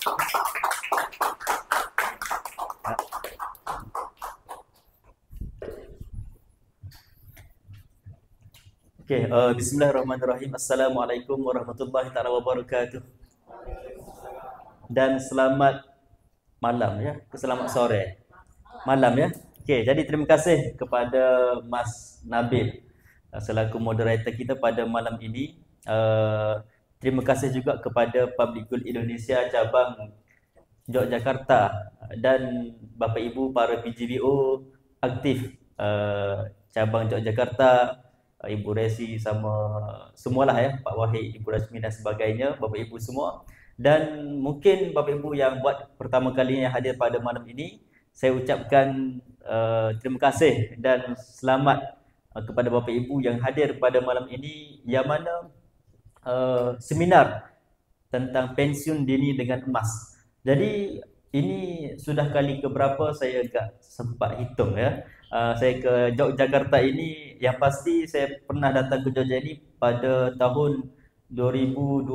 Okey, bismillahirrahmanirrahim. Assalamualaikum warahmatullahi taala wabarakatuh. Dan selamat malam ya, selamat sore. Malam ya. Okey, jadi terima kasih kepada Mas Nabil selaku moderator kita pada malam ini. Terima kasih juga kepada Public Good Indonesia cabang Yogyakarta dan Bapak Ibu para PGBO aktif cabang Yogyakarta, Ibu Resi sama semualah ya, Pak Wahid, Ibu Rasmi dan sebagainya, Bapak Ibu semua. Dan mungkin Bapak Ibu yang buat pertama kalinya hadir pada malam ini, saya ucapkan terima kasih dan selamat kepada Bapak Ibu yang hadir pada malam ini, yang mana seminar tentang pensiun dini dengan emas. Jadi ini sudah kali keberapa saya agak sempat hitung ya. Saya ke Yogyakarta ini, yang pasti saya pernah datang ke Jogja ini pada tahun 2020,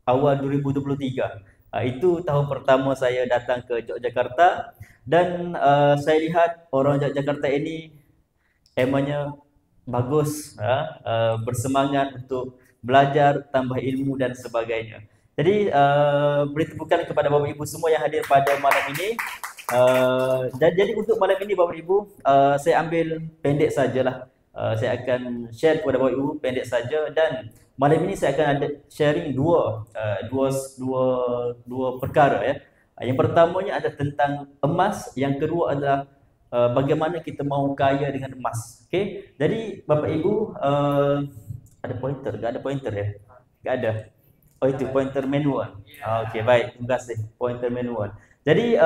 awal 2023. Itu tahun pertama saya datang ke Yogyakarta dan saya lihat orang Yogyakarta ini emangnya bagus, bersemangat untuk belajar, tambah ilmu dan sebagainya. Jadi beri tepukan kepada Bapak Ibu semua yang hadir pada malam ini. Dan jadi untuk malam ini Bapak Ibu, saya ambil pendek sajalah. Saya akan share kepada Bapak Ibu pendek saja, dan malam ini saya akan ada sharing dua perkara ya. Yang pertamanya ada tentang emas, yang kedua adalah bagaimana kita mahu kaya dengan emas. Okey. Jadi Bapak Ibu, ada pointer? Tak ada pointer ya? Tak ada. Oh, itu pointer manual. Okey, baik. Terima kasih. Pointer manual. Jadi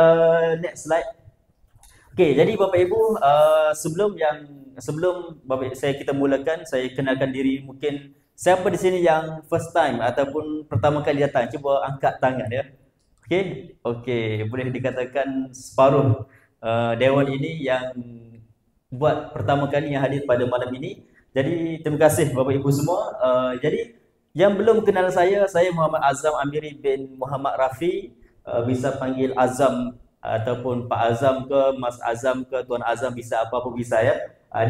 next slide. Okey, jadi Bapak Ibu, sebelum kita mulakan, saya kenalkan diri. Mungkin siapa di sini yang first time ataupun pertama kali datang, cuba angkat tangan ya. Okey. Okey, boleh dikatakan separuh dewan ini yang buat pertama kali yang hadir pada malam ini. Jadi terima kasih Bapak Ibu semua. Jadi yang belum kenal saya Muhammad Azam Amiri bin Muhammad Rafi. Bisa panggil Azam ataupun Pak Azam ke, Mas Azam ke, Tuan Azam, bisa apa-apa bisa ya.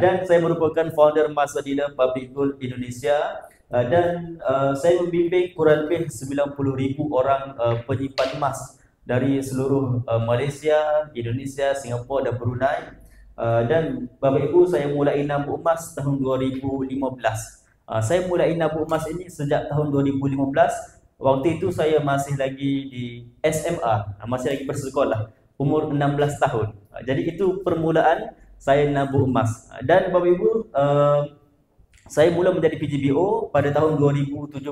Dan saya merupakan founder Masadila Public Good Indonesia, dan saya membimbing kurang lebih 90,000 orang penyimpan emas dari seluruh Malaysia, Indonesia, Singapura dan Brunei. Dan Bapak Ibu, saya mulai nabung emas tahun 2015. Saya mulai nabung emas ini sejak tahun 2015. Waktu itu saya masih lagi di SMA, masih lagi bersekolah, umur 16 tahun. Jadi itu permulaan saya nabung emas. Dan Bapak Ibu, saya mula menjadi PGBO pada tahun 2017.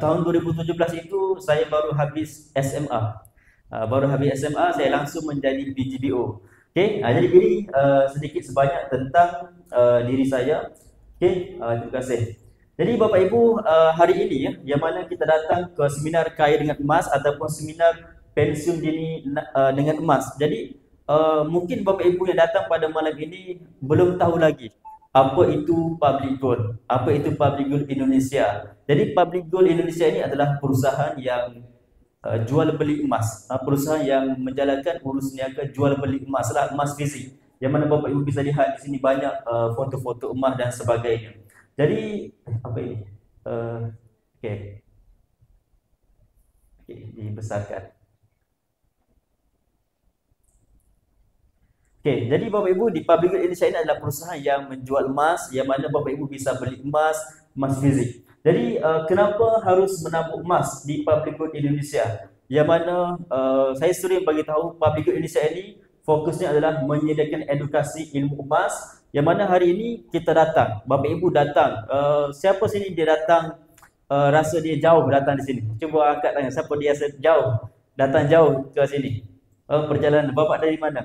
Tahun 2017 itu saya baru habis SMA. Saya langsung menjadi PGBO. Okey, jadi ini sedikit sebanyak tentang diri saya. Okey, terima kasih. Jadi Bapak Ibu, hari ini ya, yang mana kita datang ke seminar kaya dengan emas ataupun seminar pensiun dini dengan emas. Jadi mungkin Bapak Ibu yang datang pada malam ini belum tahu lagi apa itu Public Gold, apa itu Public Gold Indonesia. Jadi Public Gold Indonesia ini adalah perusahaan yang jual beli emas, perusahaan yang menjalankan urus niaga jual beli emas lah, emas fisik. Yang mana Bapak Ibu bisa lihat di sini banyak foto-foto emas dan sebagainya. Jadi apa ini? Okey. Okey, dibesarkan. Okey, jadi Bapak Ibu, di Public Good Indonesia ini adalah perusahaan yang menjual emas, yang mana Bapak Ibu bisa beli emas fisik. Jadi kenapa harus menabung emas di Public Good Indonesia? Yang mana saya sering bagi tahu Public Good Indonesia ini fokusnya adalah menyediakan edukasi ilmu emas, yang mana hari ini kita datang, Bapak Ibu datang. Siapa sini dia datang rasa dia jauh datang di sini? Cuba angkat tangan, siapa dia rasa jauh, datang jauh ke sini? Perjalanan Bapak dari mana?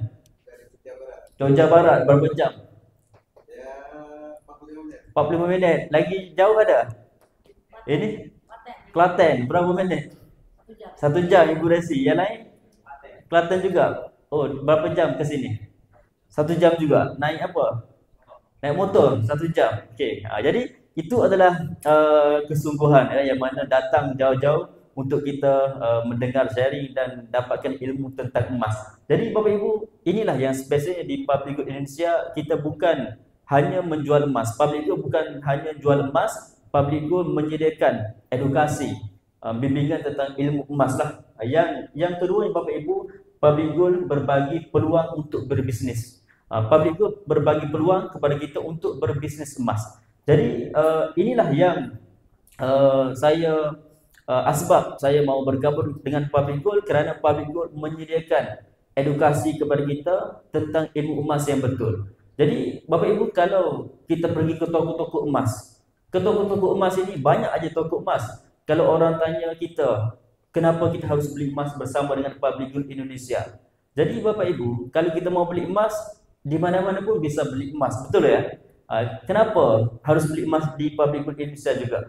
Jogja Barat. Berapa jam? Ya, 45 minit. 45 minit. Lagi jauh ada? Ini? Klaten. Berapa minit? 1 jam Ibu Resi. Yang lain? Klaten juga. Oh, berapa jam ke sini? 1 jam juga. Naik apa? Naik motor 1 jam. Okey. Jadi itu adalah kesungguhan ya, yang mana datang jauh-jauh untuk kita mendengar sharing dan dapatkan ilmu tentang emas. Jadi Bapak Ibu, inilah yang spesialnya di Public Good Indonesia. Kita bukan hanya menjual emas. Public Good bukan hanya jual emas. Public Good menyediakan edukasi, bimbingan tentang ilmu emas lah. Yang kedua Bapak Ibu, Public Good berbagi peluang untuk berbisnes. Public Good berbagi peluang kepada kita untuk berbisnes emas. Jadi inilah yang asbab saya mau bergabung dengan Public Good, kerana Public Good menyediakan edukasi kepada kita tentang ilmu emas yang betul. Jadi Bapak Ibu, kalau kita pergi ke toko-toko emas, ke toko-toko emas ini banyak aja toko emas. Kalau orang tanya kita, kenapa kita harus beli emas bersama dengan Public Good Indonesia? Jadi Bapak Ibu, kalau kita mau beli emas, di mana-mana pun bisa beli emas, betul ya? Kenapa harus beli emas di Public Good Indonesia juga?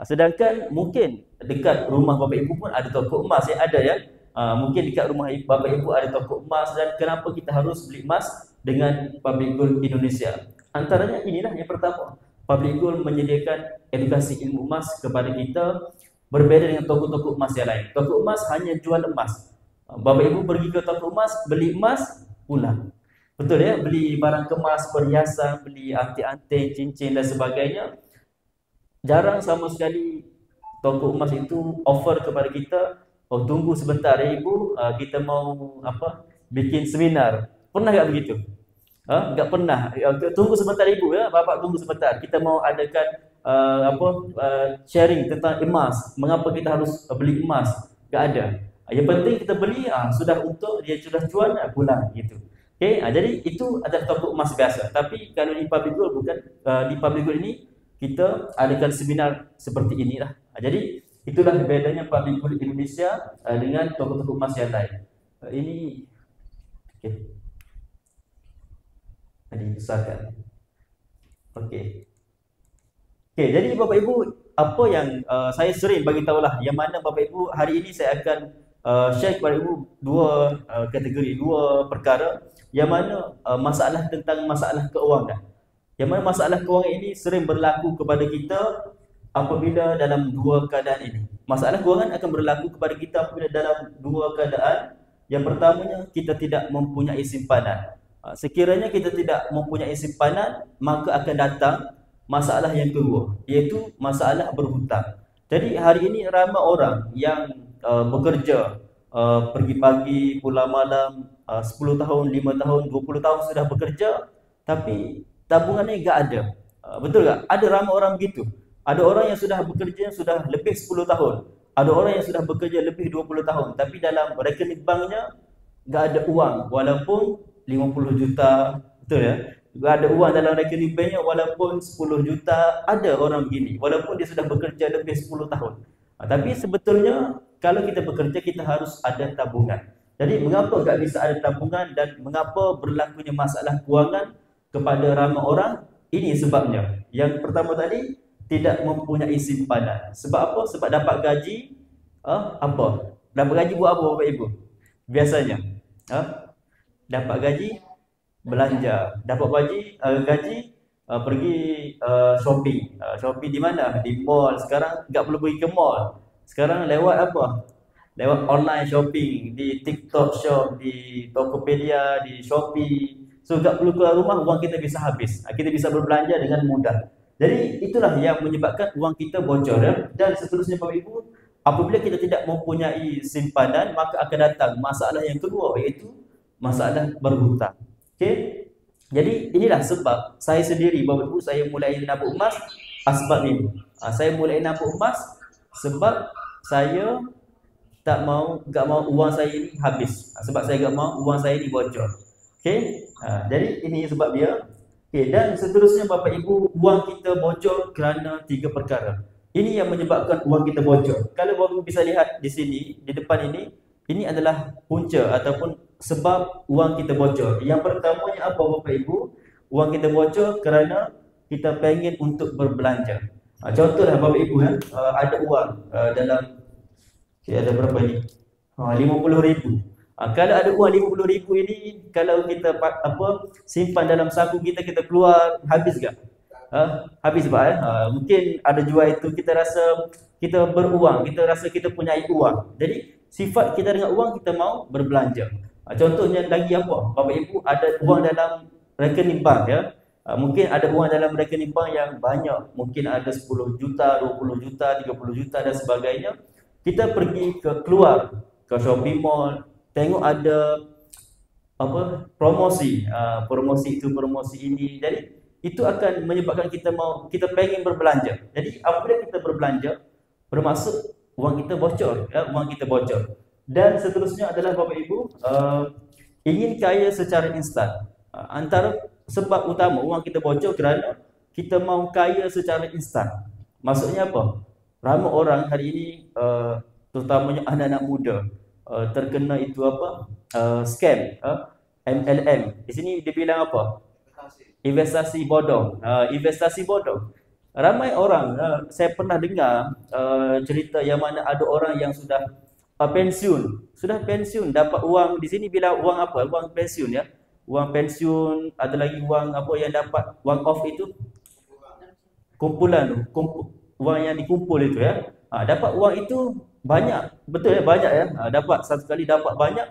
Sedangkan mungkin dekat rumah Bapak Ibu pun ada toko emas yang ada ya. Mungkin dekat rumah Bapak Ibu ada toko emas, dan kenapa kita harus beli emas dengan Public Good Indonesia? Antaranya inilah yang pertama, Public Good menyediakan edukasi ilmu emas kepada kita, berbeda dengan toko-toko emas yang lain. Toko emas hanya jual emas. Bapak Ibu pergi ke toko emas, beli emas, pulang. Betul ya, beli barang kemas, perhiasan, beli anting-anting, cincin dan sebagainya. Jarang sama sekali toko emas itu offer kepada kita, oh tunggu sebentar ya ibu, kita mau bikin seminar. Pernah tak begitu? Tak pernah. Tunggu sebentar ibu ya, bapak tunggu sebentar. Kita mau adakan sharing tentang emas. Mengapa kita harus beli emas? Tak ada. Yang penting kita beli, sudah untuk dia sudah jual, pulang gitu. Okay? Jadi itu adalah toko emas biasa. Tapi kalau di Public Good bukan, di Public Good ini kita adakan seminar seperti inilah. Jadi itulah bedanya Public Good Indonesia dengan toko-toko emas yang lain. Ini okey. Tadi besarkan. Okey. Okey, jadi Bapak Ibu, apa yang saya sering bagi tahulah, yang mana Bapak Ibu hari ini saya akan share kepada Ibu dua kategori, dua perkara, yang mana masalah tentang masalah keuangan. Yang mana masalah kewangan ini sering berlaku kepada kita apabila dalam dua keadaan ini. Masalah kewangan akan berlaku kepada kita apabila dalam dua keadaan. Yang pertamanya, kita tidak mempunyai simpanan. Sekiranya kita tidak mempunyai simpanan, maka akan datang masalah yang kedua, iaitu masalah berhutang. Jadi hari ini ramai orang yang bekerja, pergi pagi, pulang malam, 10 tahun, 5 tahun, 20 tahun sudah bekerja, tapi tabungannya enggak ada. Betul tak? Ada ramai orang begitu. Ada orang yang sudah bekerja sudah lebih 10 tahun. Ada orang yang sudah bekerja lebih 20 tahun, tapi dalam rekening banknya enggak ada uang, walaupun 50 juta, betul ya? Enggak ada uang dalam rekening banknya walaupun 10 juta. Ada orang begini walaupun dia sudah bekerja lebih 10 tahun. Tapi sebetulnya kalau kita bekerja, kita harus ada tabungan. Jadi mengapa enggak bisa ada tabungan dan mengapa berlakunya masalah kewangan kepada ramai orang? Ini sebabnya. Yang pertama tadi, tidak mempunyai simpanan. Sebab apa? Sebab dapat gaji, apa? Dapat gaji buat apa Bapak Ibu? Biasanya, dapat gaji belanja, dapat gaji pergi shopping. Shopping di mana? Di mall. Sekarang enggak perlu pergi ke mall. Sekarang lewat apa? Lewat online shopping, di TikTok Shop, di Tokopedia, di Shopee. So tak perlu keluar rumah, uang kita bisa habis. Kita bisa berbelanja dengan mudah. Jadi itulah yang menyebabkan uang kita bocor ya. Dan seterusnya Bapak Ibu, apabila kita tidak mempunyai simpanan, maka akan datang masalah yang kedua, iaitu masalah berhutang. Okey. Jadi inilah sebab saya sendiri Bapak Ibu, saya mulai nabung emas sebab ini. Saya mulai nabung emas sebab saya enggak mau uang saya ini habis. Sebab saya enggak mau uang saya ini bocor. Okey, jadi ini sebab dia. Okey, dan seterusnya Bapak Ibu, uang kita bocor kerana 3 perkara. Ini yang menyebabkan uang kita bocor. Kalau Bapak Ibu bisa lihat di sini, di depan ini adalah punca ataupun sebab uang kita bocor. Yang pertamanya apa Bapak Ibu? Uang kita bocor kerana kita pengen untuk berbelanja. Contohlah Bapak Ibu ada uang dalam ada berapa ni? 50,000. Kalau ada uang 50,000 ini, kalau kita simpan dalam saku kita keluar, habis tak? Habis Pak mungkin ada jual itu kita rasa kita beruang, kita rasa kita punya uang. Jadi sifat kita dengan uang kita mau berbelanja. Contohnya lagi apa? Bapak Ibu ada uang dalam rekening bank ya. Mungkin ada uang dalam rekening bank yang banyak, mungkin ada 10 juta, 20 juta, 30 juta dan sebagainya. Kita pergi keluar ke shopping mall, tengok ada apa promosi, promosi itu, promosi ini. Jadi itu akan menyebabkan kita pengen berbelanja. Jadi apabila kita berbelanja, bermaksud uang kita bocor, ya, uang kita bocor. Dan seterusnya adalah Bapak Ibu ingin kaya secara instan. Antara sebab utama uang kita bocor kerana kita mau kaya secara instan. Maksudnya apa? Ramai orang hari ini terutamanya anak-anak muda terkena itu apa? Scam, MLM. Di sini dibilang apa? Investasi bodong. Investasi bodong. Ramai orang, saya pernah dengar cerita yang mana ada orang yang sudah pensiun, dapat uang. Di sini bilang uang apa? Uang pensiun ya. Uang pensiun, ada lagi uang apa yang dapat, uang off itu kumpulan, uang yang dikumpul itu ya. Dapat uang itu banyak, betul ya, banyak ya. Dapat satu kali dapat banyak.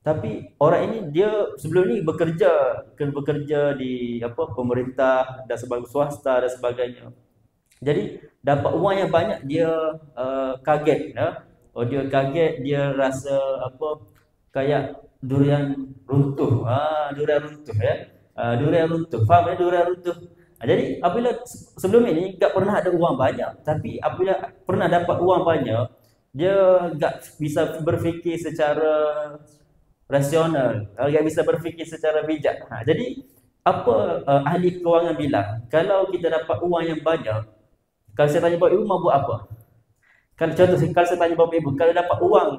Tapi orang ini dia sebelum ni bekerja di apa pemerintah dan sebagai swasta dan sebagainya. Jadi dapat uang yang banyak dia kaget ya. Dia kaget, dia rasa apa kayak durian runtuh. Durian runtuh ya. Durian runtuh. Faham ya durian runtuh? Jadi apabila sebelum ini tak pernah ada uang banyak, tapi apabila pernah dapat uang banyak, dia tak bisa berfikir secara rasional, tak bisa berfikir secara bijak. Jadi apa ahli kewangan bilang, kalau kita dapat uang yang banyak, kalau saya tanya Bapak Ibu mau buat apa? Kalau contoh, kalau saya tanya Bapak Ibu, kalau dapat uang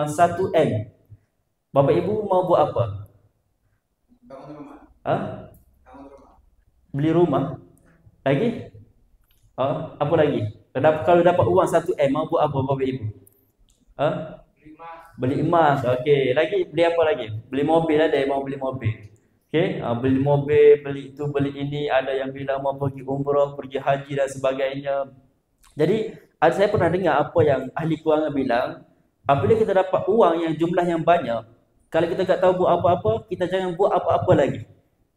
1M, Bapak Ibu mau buat apa? Bangun rumah. Bangun rumah. Beli rumah? Lagi? Apa lagi? Kalau dapat uang 1M, mau buat apa Bapak Ibu? Beli emas. Okey, lagi beli apa lagi? Beli mobil, ada yang mau beli mobil. Okey, beli mobil, beli itu, beli ini, ada yang bilang mau pergi umrah, pergi haji dan sebagainya. Jadi, saya pernah dengar apa yang ahli kewangan bilang, apabila kita dapat uang yang jumlah yang banyak, kalau kita tak tahu buat apa-apa, kita jangan buat apa-apa lagi.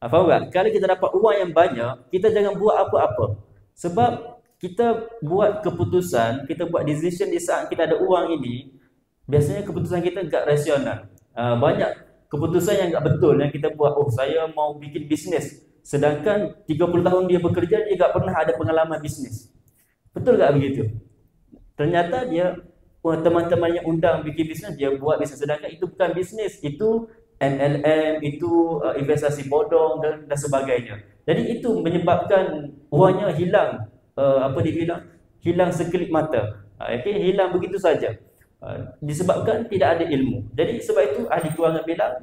Faham tak? Kalau kita dapat uang yang banyak, kita jangan buat apa-apa. Sebab kita buat keputusan, kita buat decision di saat kita ada uang ini, biasanya keputusan kita tak rasional. Banyak keputusan yang tak betul yang kita buat. Oh, saya mau bikin bisnes. Sedangkan 30 tahun dia bekerja, dia tak pernah ada pengalaman bisnes. Betul tak begitu? Ternyata dia, teman-teman yang undang bikin bisnes, dia buat bisnes. Sedangkan itu bukan bisnes. Itu MLM, itu investasi bodong dan sebagainya. Jadi itu menyebabkan uangnya hilang. Apa dia bilang? Hilang sekelip mata. Okay? Hilang begitu saja. Disebabkan tidak ada ilmu. Jadi sebab itu ahli kewangan bilang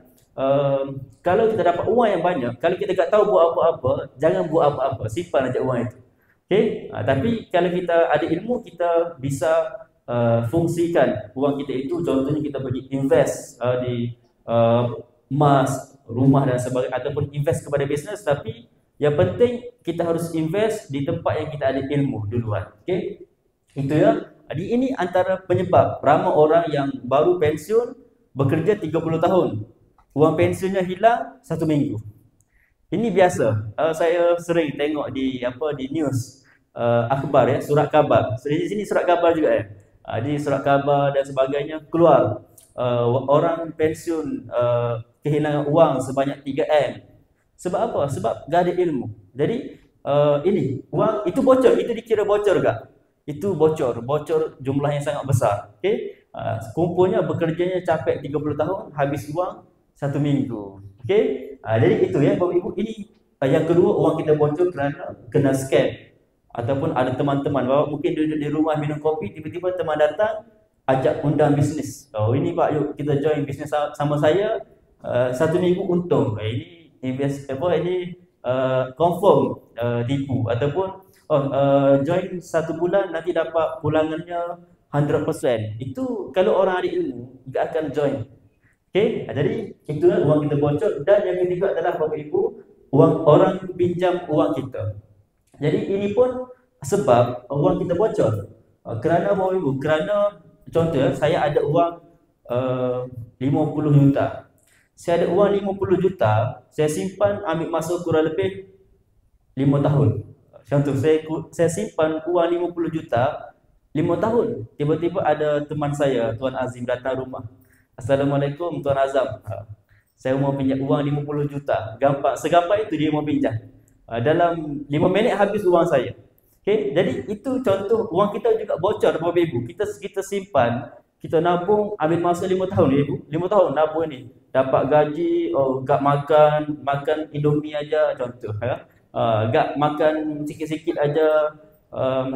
kalau kita dapat uang yang banyak, kalau kita tak tahu buat apa-apa, jangan buat apa-apa, simpan aja uang itu. Okey, tapi kalau kita ada ilmu, kita bisa fungsikan uang kita itu. Contohnya kita pergi invest di emas, rumah dan sebagainya, ataupun invest kepada bisnes. Tapi yang penting kita harus invest di tempat yang kita ada ilmu duluan. Okey, itu ya. Jadi ini antara penyebab ramai orang yang baru pensiun bekerja 30 tahun. Uang pensiunnya hilang 1 minggu. Ini biasa. Saya sering tengok di news akhbar ya, surat khabar. Di sini surat khabar juga ya. Di surat khabar dan sebagainya keluar orang pensiun kehilangan uang sebanyak 3M. Sebab apa? Sebab tak ada ilmu. Jadi ini uang itu bocor, itu dikira bocor tak? Itu bocor jumlah yang sangat besar. Okey, kumpulnya bekerjanya capek 30 tahun, habis uang 1 minggu. Okey, jadi itu ya Bapak Ibu. Ini yang kedua, uang kita bocor kerana kena scam. Ataupun ada teman-teman bawa, mungkin duduk di rumah minum kopi, tiba-tiba teman datang ajak undang bisnes. Oh ini Pak, yuk kita join bisnes sama saya, 1 minggu untung. Ini invest apa ini confirm tipu. Ataupun join 1 bulan nanti dapat pulangannya 100%. Itu kalau orang ada ilmu tak akan join. Okey, jadi itulah uang kita bocor. Dan yang ketiga adalah Bapak Ibu, orang pinjam uang kita. Jadi ini pun sebab wang kita bocor. Kerana Bapak Ibu, kerana contoh saya ada wang 50 juta. Saya ada wang 50 juta, saya simpan ambil masa kurang lebih 5 tahun. Contoh saya simpan wang 50 juta 5 tahun. Tiba-tiba ada teman saya, Tuan Azim datang rumah. Assalamualaikum Tuan Azam. Saya mau pinjam uang 50 juta. Gampang, segampang itu dia mau pinjam. Dalam 5 minit habis uang saya. Okey, jadi itu contoh wang kita juga bocor Bapak Ibu. Kita simpan, kita nabung, ambil masa 5 tahun ya Ibu. 5 tahun nabung ni. Dapat gaji, gak makan Indomie aja contoh ya. Gak makan sikit-sikit aja,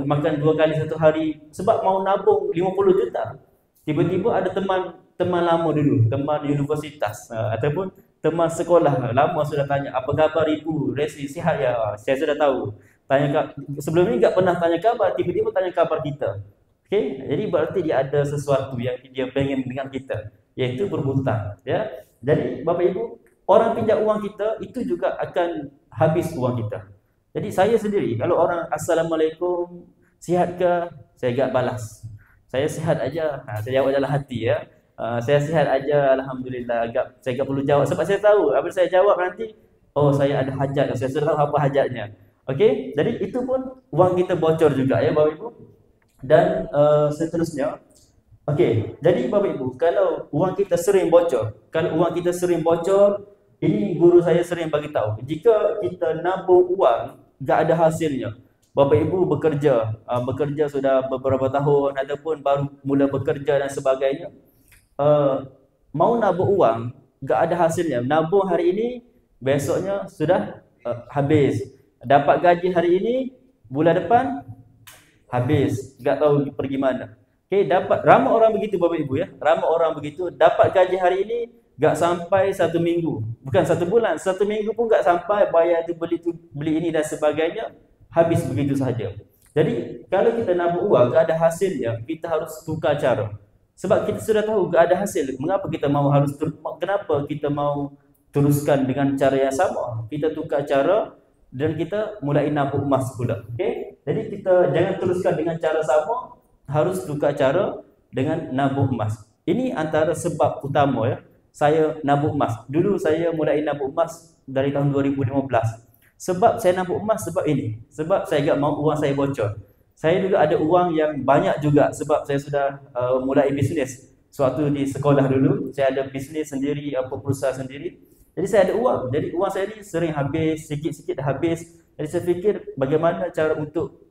makan 2 kali satu hari sebab mau nabung 50 juta. Tiba-tiba ada teman lama dulu, teman universitas ataupun teman sekolah lama sudah tanya, apa khabar Ibu? Resi sihat ya? Saya sudah tahu. Sebelum ni tak pernah tanya khabar, tiba-tiba tanya khabar kita. Okey, jadi berarti dia ada sesuatu yang dia pengen dengan kita, iaitu berhutang, ya. Jadi Bapak Ibu, orang pinjam uang kita itu juga akan habis uang kita. Jadi saya sendiri kalau orang assalamualaikum, sihat ke? Saya agak balas. Saya sihat aja. Saya jawab dalam hati ya. Saya sihat aja, alhamdulillah. Saya agak perlu jawab sebab saya tahu apabila saya jawab nanti, oh saya ada hajat, saya sudah tahu apa hajatnya. Okey, jadi itu pun wang kita bocor juga ya Bapak Ibu. Dan seterusnya. Okey, jadi Bapak Ibu, kalau wang kita sering bocor, ini guru saya sering bagi tahu. Jika kita nabung uang tak ada hasilnya, Bapak Ibu bekerja sudah beberapa tahun ataupun baru mula bekerja dan sebagainya, mau nabung uang tak ada hasilnya. Nabung hari ini, besoknya sudah habis. Dapat gaji hari ini, bulan depan habis. Tak tahu pergi mana. Okey, ramai orang begitu Bapak Ibu ya. Ramai orang begitu, dapat gaji hari ini tak sampai 1 minggu. Bukan 1 bulan, 1 minggu pun tak sampai, bayar tu beli ini dan sebagainya. Habis begitu sahaja. Jadi kalau kita nabung uang tak ada hasilnya, kita harus tukar cara. Sebab kita sudah tahu tak ada hasil. Kenapa kita mau teruskan dengan cara yang sama? Kita tukar cara dan kita mulai nabung emas pula. Okey? Jadi kita jangan teruskan dengan cara sama, harus tukar cara dengan nabung emas. Ini antara sebab utama ya. Saya nabung emas. Dulu saya mulai nabung emas dari tahun 2015. Sebab saya nabung emas sebab ini. Sebab saya tak mahu uang saya bocor. Saya dulu ada uang yang banyak juga sebab saya sudah mulai bisnes. Suatu di sekolah dulu, saya ada bisnes sendiri, perusahaan sendiri. Jadi saya ada uang. Jadi uang saya ni sering habis, sikit-sikit habis. Jadi saya fikir bagaimana cara untuk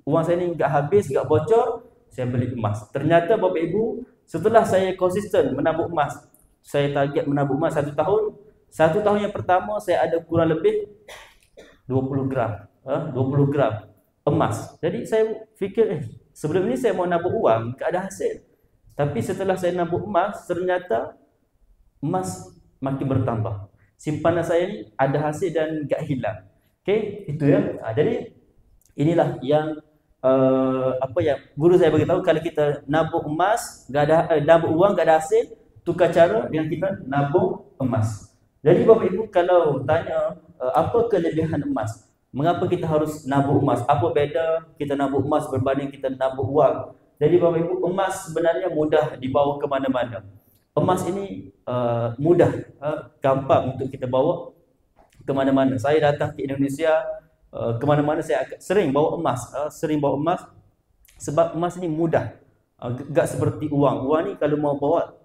uang saya ni tak habis, tak bocor, saya beli emas. Ternyata Bapak Ibu, setelah saya konsisten menabung emas, saya target menabung emas 1 tahun. 1 tahun yang pertama saya ada kurang lebih 20 gram. 20 gram emas. Jadi saya fikir sebelum ni saya mau nabung uang, tak ada hasil. Tapi setelah saya nabung emas, ternyata emas makin bertambah. Simpanan saya ni ada hasil dan tak hilang. Okey, itu ya. Jadi inilah yang apa yang guru saya beritahu, kalau kita nabung emas, nabung uang tak ada hasil, tukar cara dengan kita nabung emas. Jadi Bapak Ibu, kalau tanya apa kelebihan emas? Mengapa kita harus nabung emas? Apa beza kita nabung emas berbanding kita nabung uang? Jadi Bapak Ibu, emas sebenarnya mudah dibawa ke mana-mana. Emas ini mudah, gampang untuk kita bawa ke mana-mana. Saya datang ke Indonesia, ke mana-mana saya sering bawa emas, sebab emas ini mudah. Tak seperti uang. Uang ni kalau mau bawa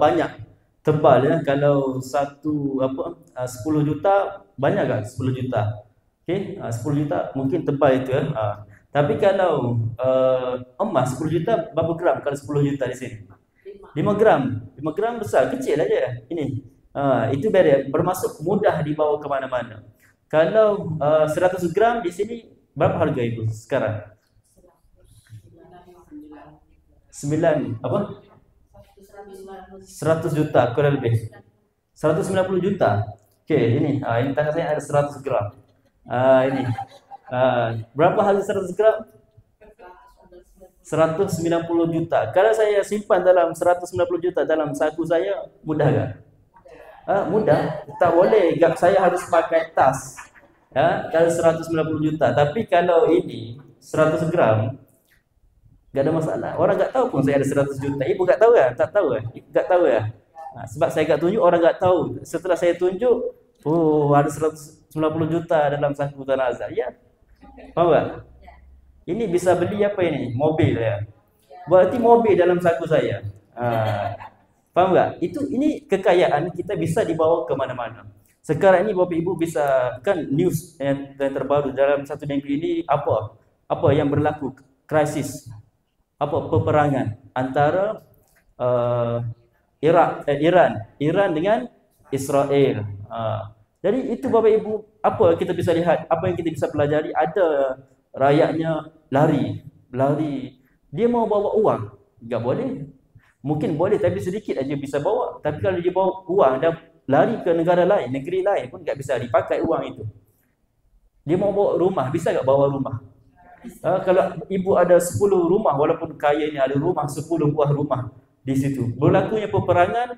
banyak, tebal ya. Kalau 10 juta banyak kan? 10 juta. Okey, 10 juta mungkin tebal itu ya. Tapi kalau emas 10 juta berapa gram kalau 10 juta di sini? 5 gram. 5 gram besar, kecil aja ini. Itu bermaksud mudah dibawa ke mana-mana. Kalau 100 gram di sini berapa harga Ibu sekarang? 9 apa? 100 juta kurang lebih. 190 juta. Okey, ini tangan saya ada 100 gram. Ini. Berapa harga 100 gram? 190 juta. Kalau saya simpan dalam 190 juta dalam saku saya, mudah tak? Mudah. Tak boleh. Saya harus pakai tas. Kalau 190 juta. Tapi kalau ini 100 gram, tak ada masalah. Orang tak tahu pun saya ada 100 juta. Ibu tak tahu kan? Tak tahu kan? Tak tahu ya. Sebab saya tak tunjuk, orang tak tahu. Setelah saya tunjuk, oh ada 190 juta dalam saku Tanah Azhar. Ya. Faham tak? Ini bisa beli apa ini? Mobil ya. Berarti mobil dalam saku saya. Faham tak? Ini kekayaan kita bisa dibawa ke mana-mana. Sekarang ini Bapak Ibu bisa kan news yang terbaru dalam satu minggu ini apa yang berlaku? Krisis. Peperangan antara Iran dengan Israel. Jadi itu Bapak Ibu, apa kita bisa lihat, apa yang kita bisa pelajari, ada rakyatnya lari. Dia mau bawa uang, enggak boleh. Mungkin boleh tapi sedikit aja bisa bawa. Tapi kalau dia bawa uang dan lari ke negara lain, negeri lain pun enggak bisa dipakai uang itu. Dia mau bawa rumah, bisa enggak bawa rumah? Kalau ibu ada 10 rumah, walaupun kaya ni ada rumah 10 buah rumah di situ. Berlakunya peperangan,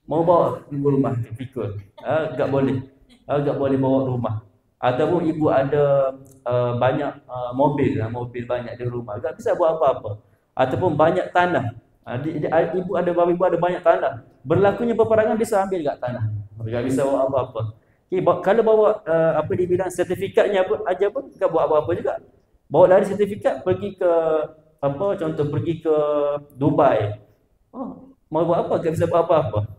mau bawa rumah pikul. Enggak boleh. Enggak boleh bawa rumah. Ataupun ibu ada banyak mobil banyak di rumah, enggak bisa buat apa-apa. Ataupun banyak tanah. Ibu ada banyak tanah. Berlakunya peperangan bisa ambil enggak tanah. Enggak bisa bawa apa-apa. Kalau bawa apa dibilang sertifikatnya pun aja pun enggak buat apa-apa juga. Bawa lari sertifikat pergi ke contoh pergi ke Dubai. Mau buat apa? Tak bisa buat apa-apa.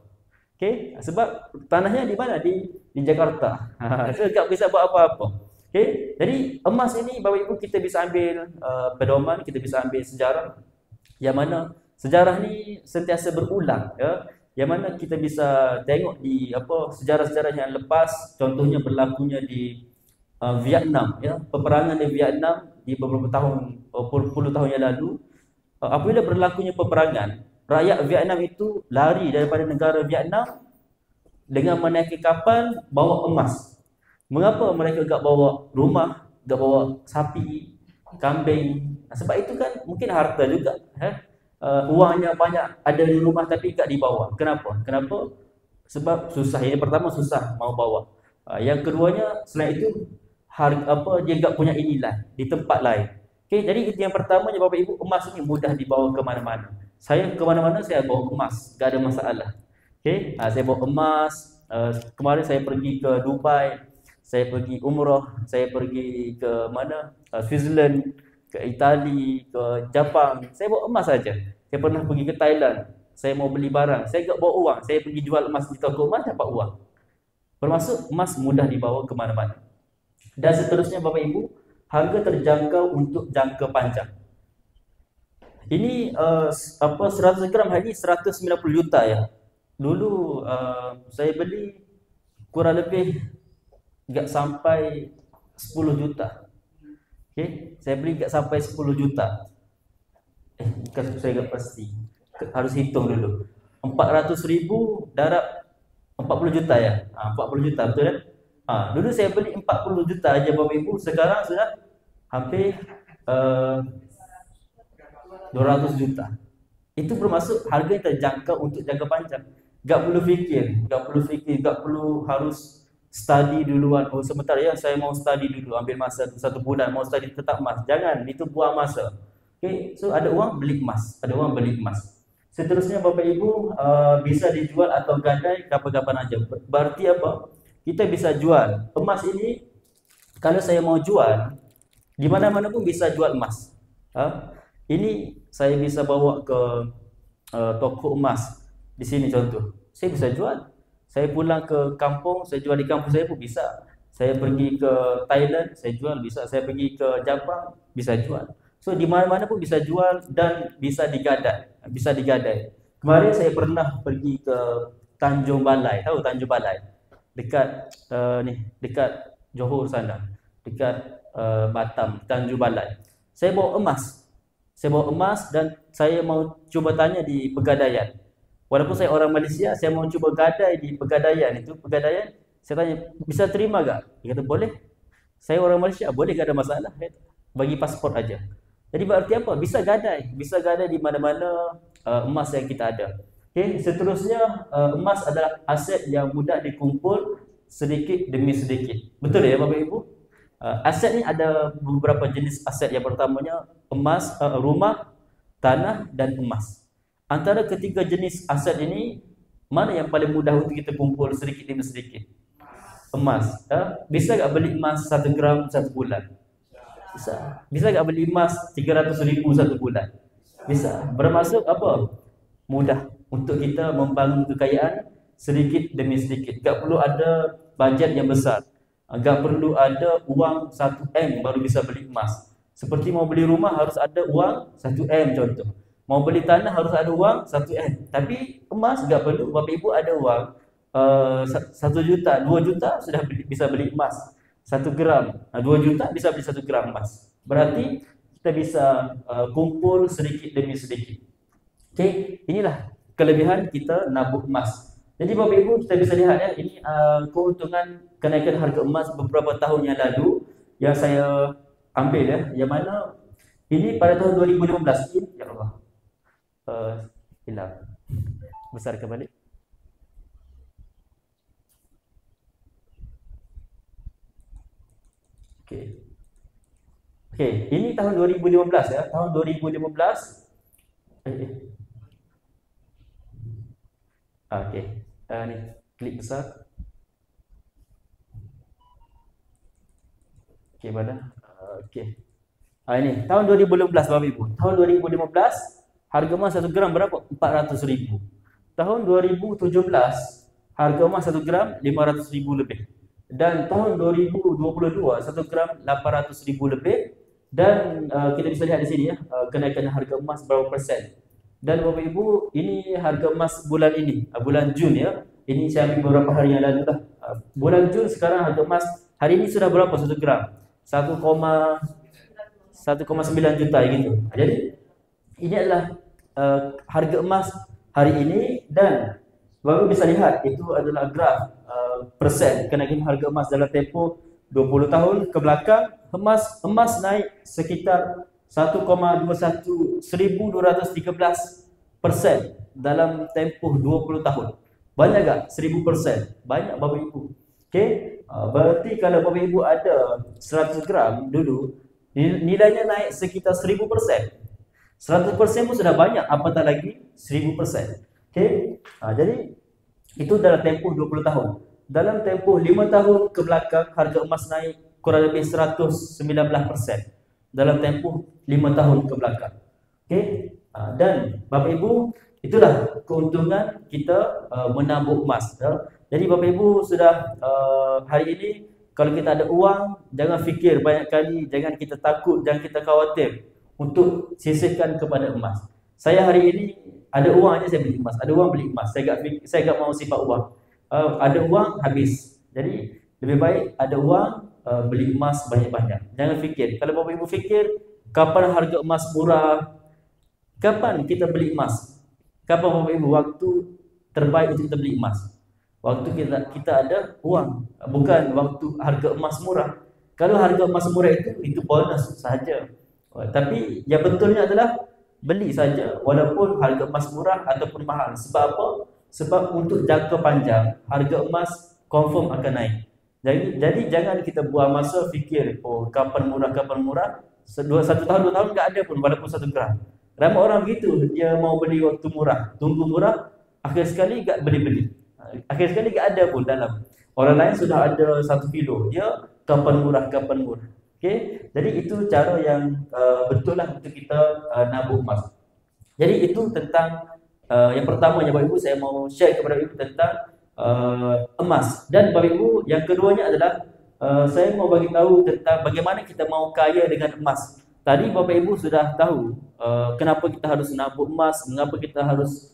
Okey, sebab tanahnya di mana? Di Jakarta. So tak bisa buat apa-apa. Okey, jadi emas ini Bapak Ibu kita bisa ambil pedoman, kita bisa ambil sejarah. Yang mana sejarah ni sentiasa berulang ya. Yang mana kita bisa tengok di sejarah-sejarah yang lepas, contohnya berlakunya di Vietnam ya, peperangan di Vietnam di beberapa tahun, puluh tahun yang lalu. Apabila berlakunya peperangan, rakyat Vietnam itu lari daripada negara Vietnam dengan menaiki kapal bawa emas. Mengapa mereka tak bawa rumah, tak bawa sapi, kambing? Sebab itu kan mungkin harta juga. Uangnya banyak ada di rumah tapi tak dibawa. Kenapa? Sebab susah. Yang pertama susah mau bawa. Yang keduanya selain itu dia tak punya nilai di tempat lain. Okey, jadi itu yang pertamanya Bapak Ibu, emas ini mudah dibawa ke mana-mana. Saya ke mana-mana saya bawa emas, tak ada masalah. Okey, saya bawa emas. Kemarin saya pergi ke Dubai, saya pergi umrah, saya pergi ke mana? Switzerland, ke Itali, ke Jepang. Saya bawa emas saja. Saya pernah pergi ke Thailand. Saya mau beli barang, saya tak bawa uang. Saya pergi jual emas di toko emas dapat uang. Bermaksud emas mudah dibawa ke mana-mana. Dan seterusnya Bapak Ibu, harga terjangkau untuk jangka panjang. Ini 100 gram hari ini 190 juta ya. Dulu saya beli kurang lebih enggak sampai 10 juta. Okey, saya beli enggak sampai 10 juta. Bukan, saya enggak pasti. Harus hitung dulu. 400,000 darab 40 juta ya. 40 juta betul kan? Dulu saya beli 40 juta aja Bapak Ibu, sekarang sudah hampir 200 juta. Itu bermaksud harga yang terjangkau untuk jangka panjang. Tak perlu fikir, tak perlu harus study duluan. Sebentar ya, saya mau study dulu, ambil masa 1 bulan mau study tetap emas. Jangan, itu buang masa. Okey, so ada uang beli emas, Seterusnya Bapak Ibu bisa dijual atau gadai kapan-kapan aja. Berarti apa? Kita bisa jual emas ini. Kalau saya mau jual, di mana-mana pun bisa jual emas. Ini saya bisa bawa ke toko emas di sini contoh. Saya bisa jual. Saya pulang ke kampung, saya jual di kampung saya pun bisa. Saya pergi ke Thailand, saya jual bisa. Saya pergi ke Jepang, bisa jual. So di mana-mana pun bisa jual dan bisa digadai. Kemarin saya pernah pergi ke Tanjung Balai. Tahu Tanjung Balai? Dekat dekat Johor sana, dekat Batam, Tanjung Balai. Saya bawa emas dan saya mau cuba tanya di pegadaian. Walaupun saya orang Malaysia, saya mau cuba gadai di pegadaian itu. Saya tanya, bisa terima tak? Dia kata boleh. Saya orang Malaysia, boleh, tak ada masalah. Bagi pasport aja. Jadi berarti apa? Bisa gadai di mana-mana emas yang kita ada. Okey, seterusnya emas adalah aset yang mudah dikumpul sedikit demi sedikit. Betul ya Bapak Ibu? Aset ni ada beberapa jenis aset. Yang pertamanya emas, rumah, tanah dan emas. Antara ketiga jenis aset ini, mana yang paling mudah untuk kita kumpul sedikit demi sedikit? Emas. Bisa tak beli emas 1 gram 1 bulan? Bisa. Bisa tak beli emas 300,000 1 bulan? Bisa. Bermaksud apa? Mudah untuk kita membangun kekayaan sedikit demi sedikit. Tak perlu ada bajet yang besar. Tak perlu ada uang 1M baru bisa beli emas. Seperti mau beli rumah harus ada uang 1M contoh. Mau beli tanah harus ada uang 1M. Tapi emas tak perlu. Bapak Ibu ada uang 1 juta, 2 juta sudah bisa beli emas. 1 gram, 2 juta bisa beli 1 gram emas. Berarti kita bisa kumpul sedikit demi sedikit. Okey, inilah kelebihan kita nabung emas. Jadi Bapak Ibu kita bisa lihat ya, ini keuntungan kenaikan harga emas beberapa tahun yang lalu yang saya ambil ya, yang mana ini pada tahun 2015 ini, ya Allah. Hilang. Besar kembali. Okey. Okey, ini tahun 2015 ya, tahun 2015. Okey. Ni klik besar. Okey, mana? Okey. Ini tahun 2015 Bapak Ibu. Tahun 2015 harga emas 1 gram berapa? 400,000. Tahun 2017 harga emas 1 gram 500,000 lebih. Dan tahun 2022 1 gram 800,000 lebih. Dan kita bisa lihat di sini ya, kenaikan harga emas berapa persen. Dan Bapak Ibu, ini harga emas bulan ini, bulan Jun ya. Ini saya ambil beberapa hari yang lalu lah. Bulan Jun sekarang harga emas hari ini sudah berapa 1 gram? 1,9 juta gitu. Jadi ini adalah harga emas hari ini, dan Bapak bisa lihat itu adalah graf persen kenaikan harga emas dalam tempoh 20 tahun ke belakang. Emas naik sekitar 1,213% dalam tempoh 20 tahun. Banyak tak? 1000%. Banyak Bapak Ibu. Okey, berarti kalau Bapak Ibu ada 100 gram dulu, nilainya naik sekitar 1000%. 100% pun sudah banyak, apatah lagi 1000%. Okey, jadi itu dalam tempoh 20 tahun. Dalam tempoh 5 tahun ke belakang, harga emas naik kurang lebih 119% dalam tempoh 5 tahun ke belakang. Okey, dan Bapak Ibu, itulah keuntungan kita menabung emas. Jadi Bapak Ibu sudah hari ini kalau kita ada uang, jangan fikir banyak kali, jangan kita takut, jangan kita khawatir untuk sisihkan kepada emas. Saya hari ini ada uang aja saya beli emas, ada uang beli emas. Saya tak mau simpan uang. Ada uang habis. Jadi lebih baik ada uang beli emas banyak-banyak. Jangan fikir. Kalau Bapak Ibu fikir kapan harga emas murah, kapan kita beli emas? Kapan Bapak Ibu waktu terbaik untuk kita beli emas? Waktu kita ada uang, bukan waktu harga emas murah. Kalau harga emas murah itu bonus saja. Tapi yang betulnya adalah beli saja walaupun harga emas murah ataupun mahal. Sebab apa? Sebab untuk jangka panjang harga emas confirm akan naik. Jadi jangan kita buang masa fikir kapan murah. 1 tahun 2 tahun tak ada pun walaupun 1 gram. Ramai orang begitu, dia mau beli waktu murah, tunggu murah, akhir sekali tak beli. Akhir sekali tak ada pun dalam. Orang lain sudah ada 1 kilo, dia kapan murah. Okey, jadi itu cara yang betul lah untuk kita nabung emas. Jadi itu tentang yang pertamanya Bapak Ibu, saya mau share kepada Ibu tentang emas. Dan Bapak Ibu, yang keduanya adalah saya mau bagi tahu tentang bagaimana kita mau kaya dengan emas. Tadi Bapak Ibu sudah tahu kenapa kita harus nabung emas, mengapa kita harus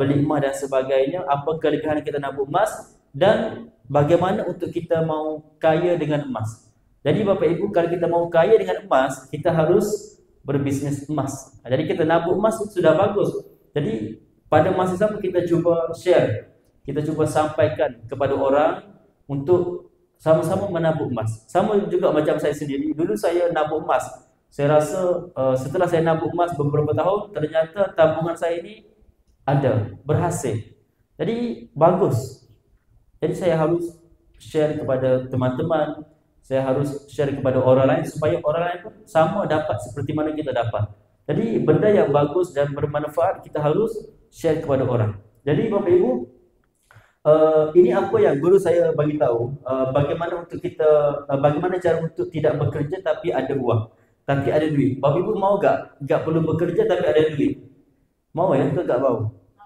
beli emas dan sebagainya, apa kelebihan kita nabung emas, dan bagaimana untuk kita mau kaya dengan emas. Jadi Bapak Ibu, kalau kita mau kaya dengan emas, kita harus berbisnes emas. Jadi kita nabung emas sudah bagus. Jadi pada masa sama kita cuba share, kita cuba sampaikan kepada orang untuk sama-sama menabung emas. Sama juga macam saya sendiri, dulu saya nabung emas. Saya rasa setelah saya nabung emas beberapa tahun, ternyata tabungan saya ini ada, berhasil. Jadi bagus. Jadi saya harus share kepada teman-teman, saya harus share kepada orang lain supaya orang lain pun sama dapat seperti mana kita dapat. Jadi benda yang bagus dan bermanfaat kita harus share kepada orang. Jadi Bapak Ibu, ini apa yang guru saya bagi tahu, bagaimana untuk kita, bagaimana cara untuk tidak bekerja tapi ada uang, tapi ada duit. Bapak Ibu mau gak perlu bekerja tapi ada duit? Mau ya? Atau gak mau?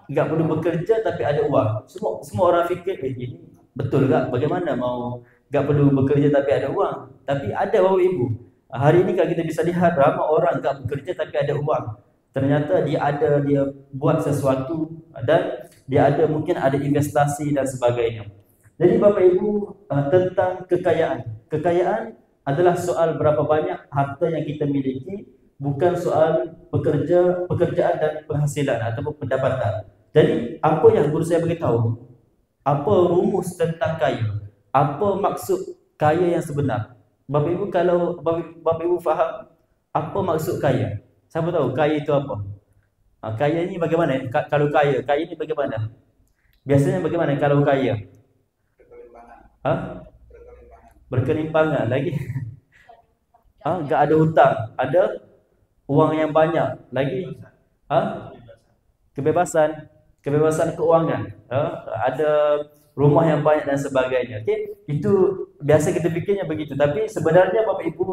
Gak perlu bekerja tapi ada uang. Semua orang fikir, ini betul gak? Bagaimana mau gak perlu bekerja tapi ada uang? Tapi ada Bapak Ibu. Hari ini kalau kita bisa lihat ramai orang gak bekerja tapi ada uang. Ternyata dia buat sesuatu dan mungkin ada investasi dan sebagainya. Jadi Bapak Ibu, tentang kekayaan. Kekayaan adalah soal berapa banyak harta yang kita miliki, bukan soal pekerjaan dan penghasilan ataupun pendapatan. Jadi apa yang guru saya beritahu, apa rumus tentang kaya, apa maksud kaya yang sebenar. Bapak Ibu, kalau Bapak Ibu faham apa maksud kaya, siapa tahu kaya itu apa? Kaya ini bagaimana? Kalau kaya ini bagaimana? Biasanya bagaimana kalau kaya? Berkelimpangan lagi. Enggak ada hutang, ada uang yang banyak lagi. Kebebasan keuangan, ada rumah yang banyak dan sebagainya. Okey, itu biasa kita fikirnya begitu, tapi sebenarnya Bapak Ibu,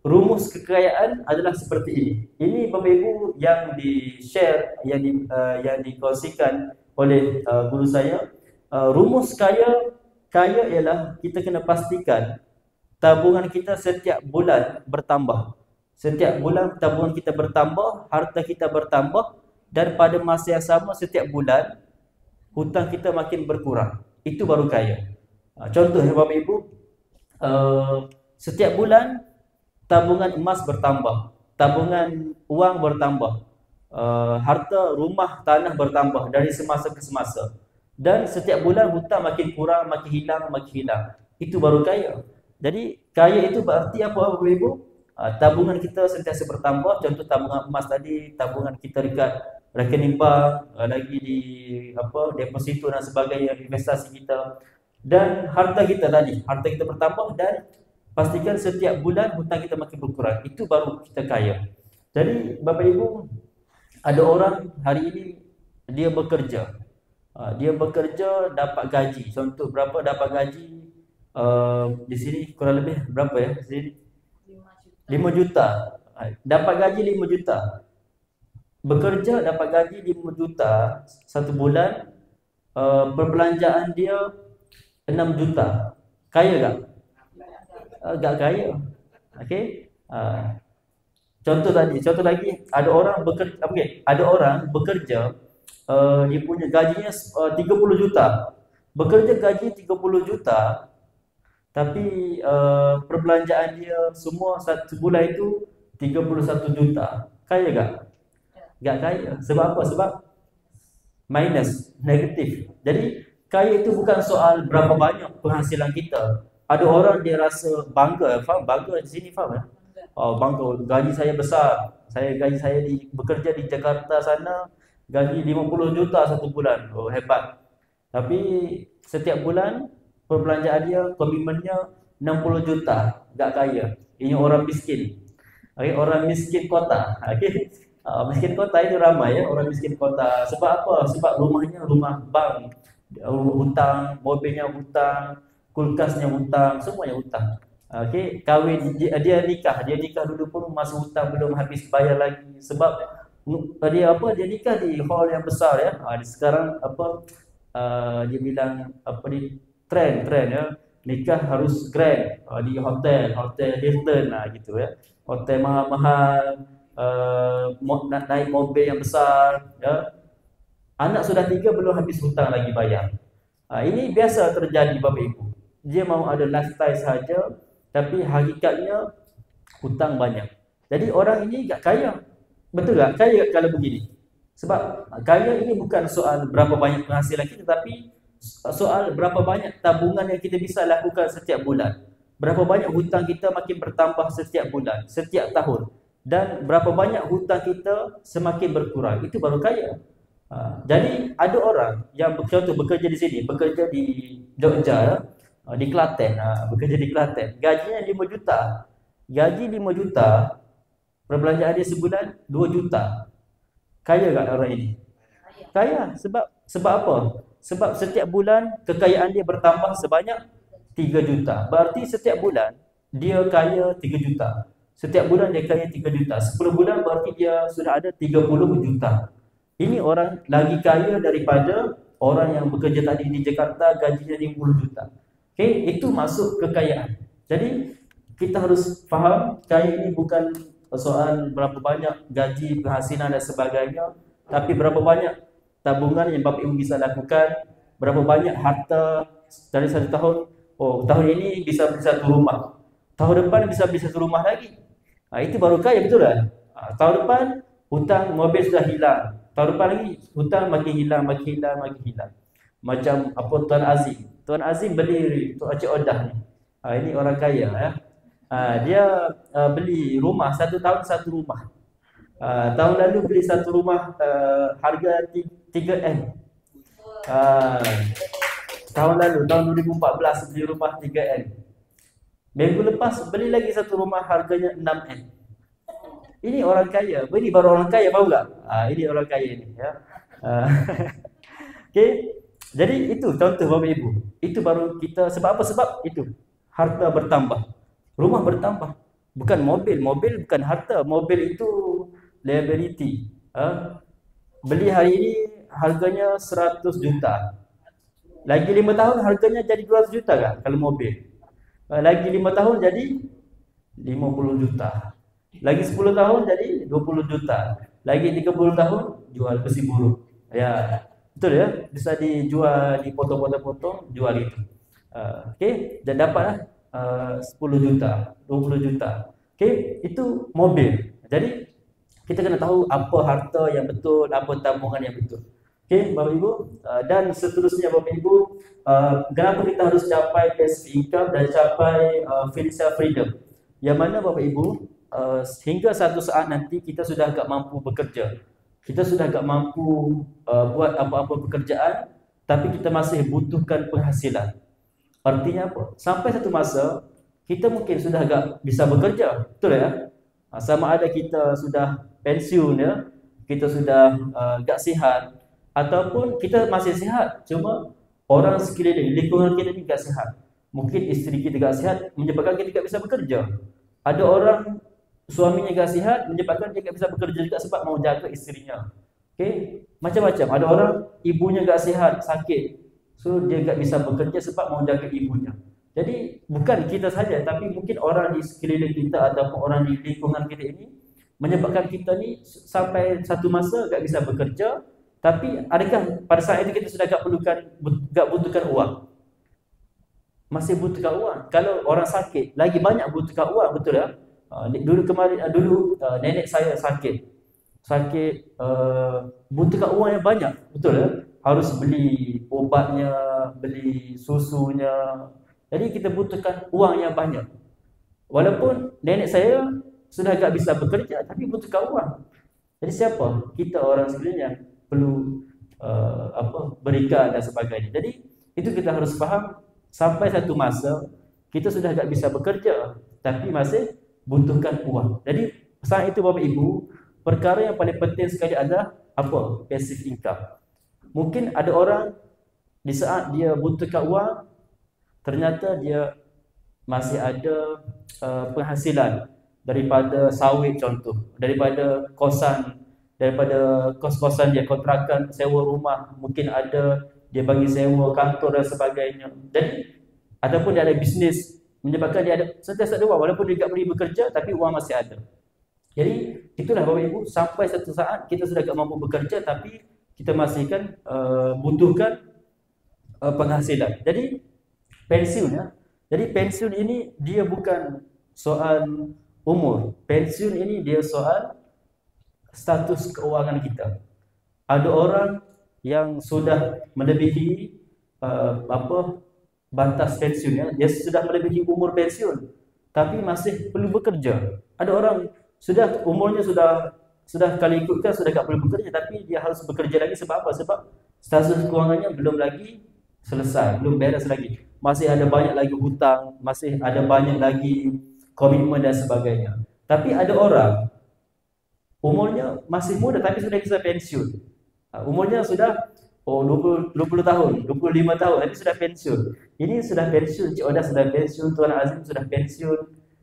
rumus kekayaan adalah seperti ini. Ini Bapak Ibu yang di-share, yang dikongsikan oleh guru saya. Rumus kaya ialah kita kena pastikan tabungan kita setiap bulan bertambah. Setiap bulan tabungan kita bertambah, harta kita bertambah, dan pada masa yang sama setiap bulan hutang kita makin berkurang. Itu baru kaya. Contoh ya Bapak Ibu, setiap bulan tabungan emas bertambah, tabungan uang bertambah, harta rumah tanah bertambah dari semasa ke semasa, dan setiap bulan hutang makin kurang, makin hilang. Itu baru kaya. Jadi kaya itu berarti apa Bapak Ibu? Tabungan kita sentiasa bertambah. Contoh tabungan emas tadi, tabungan kita dekat rekening bank, lagi di deposito dan sebagainya, investasi kita, dan harta kita bertambah, dan pastikan setiap bulan hutang kita makin berkurang. Itu baru kita kaya. Jadi Bapak Ibu, ada orang hari ini dia bekerja, dapat gaji. Contoh berapa dapat gaji? Di sini kurang lebih berapa ya? Di sini 5 juta. Dapat gaji 5 juta. Bekerja dapat gaji 5 juta satu bulan, perbelanjaan dia 6 juta. Kaya tak? Gak kaya. Okey. Contoh lagi, ada orang bekerja, dia punya gajinya 30 juta. Bekerja gaji 30 juta, tapi perbelanjaan dia semua satu bulan itu 31 juta. Kaya tak? Gak kaya. Sebab apa? Sebab minus, negatif. Jadi kaya itu bukan soal berapa banyak penghasilan kita. Ada orang dia rasa bangga, faham? Bangga di sini, faham ya? Bangga, gaji saya besar. Gaji saya bekerja di Jakarta sana, gaji 50 juta satu bulan. Hebat. Tapi setiap bulan perbelanjaan dia, komitmennya 60 juta. Gak kaya. Ini orang miskin. Okay, orang miskin kota. Okay. Miskin kota itu ramai ya, orang miskin kota. Sebab apa? Sebab rumahnya rumah bank, hutang, mobilnya hutang, kulkasnya hutang, semuanya hutang. Okey, kahwin, dia nikah dulu pun masa hutang belum habis bayar lagi. Sebab dia nikah di hall yang besar ya. Sekarang dia bilang trend ya. Nikah harus grand, di hotel Hilton gitu ya. Hotel mahal-mahal, nak naik mobil yang besar ya. Anak sudah 3 belum habis hutang lagi bayar. Ini biasa terjadi Bapak Ibu. Dia mau ada lifestyle saja, tapi hakikatnya hutang banyak. Jadi orang ini gak kaya. Betul tak? Kaya kalau begini. Sebab kaya ini bukan soal berapa banyak penghasilan kita, tapi soal berapa banyak tabungan yang kita bisa lakukan setiap bulan. Berapa banyak hutang kita makin bertambah setiap bulan, setiap tahun. Dan berapa banyak hutang kita semakin berkurang. Itu baru kaya. Jadi ada orang yang contoh bekerja di sini, bekerja di Jogja, Di Klaten, bekerja di Klaten. Gajinya 5 juta. Gaji 5 juta, perbelanjaan dia sebulan 2 juta. Kaya tak orang ini? Kaya. Sebab apa? Sebab setiap bulan kekayaan dia bertambah sebanyak 3 juta. Berarti setiap bulan dia kaya 3 juta. Setiap bulan dia kaya 3 juta. 10 bulan berarti dia sudah ada 30 juta. Ini orang lagi kaya daripada orang yang bekerja tadi di Jakarta gajinya 50 juta. Okey, itu masuk kekayaan. Jadi kita harus faham kaya ini bukan soal berapa banyak gaji, penghasilan dan sebagainya, tapi berapa banyak tabungan yang Bapak Ibu bisa lakukan, berapa banyak harta dari satu tahun. Oh, tahun ini bisa beli satu rumah. Tahun depan bisa beli satu rumah lagi. Itu baru kaya, betul tak? Tahun depan hutang mobil sudah hilang. Tahun depan lagi hutang makin hilang. Macam apa Tuan Azim. Tuan Azim beli Tok Acik Odah ni. Ini orang kaya ya. Dia beli rumah, satu tahun satu rumah. Tahun lalu beli satu rumah harga 3M. Tahun lalu, tahun 2014 beli rumah 3M. Minggu lepas beli lagi satu rumah harganya 6M. Ini orang kaya. Ini baru orang kaya, tahu tak? Ini orang kaya ni ya. Okey. Jadi itu contoh Bapak Ibu. Itu baru kita, sebab apa? Sebab itu harta bertambah. Rumah bertambah. Bukan mobil. Mobil bukan harta. Mobil itu liability. Beli hari ini harganya 100 juta. Lagi 5 tahun harganya jadi 200 juta kan kalau mobil. Lagi 5 tahun jadi 50 juta. Lagi 10 tahun jadi 20 juta. Lagi 30 tahun jual besi buruk. Ya, betul ya? Bisa dijual, dipotong-potong, jual itu. Okey, dan dapatlah 10 juta, 20 juta. Okey, itu mobil. Jadi kita kena tahu apa harta yang betul, apa tabungan yang betul. Okey, Bapak Ibu, dan seterusnya Bapak Ibu, kenapa kita harus capai passive income dan capai financial freedom? Yang mana Bapak Ibu, hingga satu saat nanti kita sudah agak mampu bekerja. Kita sudah agak mampu buat apa-apa pekerjaan, tapi kita masih butuhkan penghasilan. Artinya apa? Sampai satu masa kita mungkin sudah agak bisa bekerja, betul ya? Sama ada kita sudah pensiun ya, kita sudah agak sihat, ataupun kita masih sihat, cuma orang sekeliling, lingkungan kita ni tak sihat. Mungkin isteri kita tak sihat menyebabkan kita tak bisa bekerja. Ada orang suaminya tak sihat menyebabkan dia tak bisa bekerja juga sebab mau jaga isterinya. Okey, macam-macam. Ada orang ibunya tak sihat, sakit, so dia tak bisa bekerja sebab mau jaga ibunya. Jadi bukan kita saja, tapi mungkin orang di sekeliling kita ataupun orang di lingkungan kita ini menyebabkan kita ni sampai satu masa tak bisa bekerja. Tapi adakah pada saat itu kita sudah tak butuhkan uang? Masih butuhkan uang. Kalau orang sakit, lagi banyak butuhkan uang, betul ya? Dulu nenek saya sakit, butuhkan uang yang banyak, betul ya? Harus beli obatnya, beli susunya. Jadi kita butuhkan uang yang banyak. Walaupun nenek saya sudah tak bisa bekerja, tapi butuhkan uang. Jadi siapa? Kita orang sekalian yang perlu berikan dan sebagainya. Jadi itu kita harus faham, sampai satu masa kita sudah tak bisa bekerja, tapi masih butuhkan uang. Jadi saat itu Bapak Ibu, perkara yang paling penting sekali adalah apa? Passive income. Mungkin ada orang di saat dia butuhkan uang, ternyata dia masih ada penghasilan daripada sawit contoh, daripada kosan, daripada kos-kosan dia, kontrakan, sewa rumah, mungkin ada dia bagi sewa kantor dan sebagainya. Jadi ataupun dia ada bisnes menyebabkan dia ada sentiasa ada wang, walaupun dia tak pergi bekerja tapi wang masih ada. Jadi itulah Bapak Ibu, sampai satu saat kita sudah tak mampu bekerja tapi kita masih kan butuhkan penghasilan. Jadi pensiun ya. Jadi pensiun ini dia bukan soal umur. Pensiun ini dia soal status keuangan kita. Ada orang yang sudah melebihi batas pensiunnya, dia sudah melebihi umur pensiun tapi masih perlu bekerja. Ada orang sudah umurnya sudah kalau ikutkan sudah tak perlu bekerja tapi dia harus bekerja lagi sebab apa? Sebab status keuangannya belum lagi selesai, belum beres lagi. Masih ada banyak lagi hutang, masih ada banyak lagi komitmen dan sebagainya. Tapi ada orang umurnya masih muda tapi sudah bisa pensiun. Umurnya sudah 20 tahun, 25 tahun tapi sudah pensiun. Ini sudah pensiun, Cik Odah sudah pensiun, Tuan Azim sudah pensiun.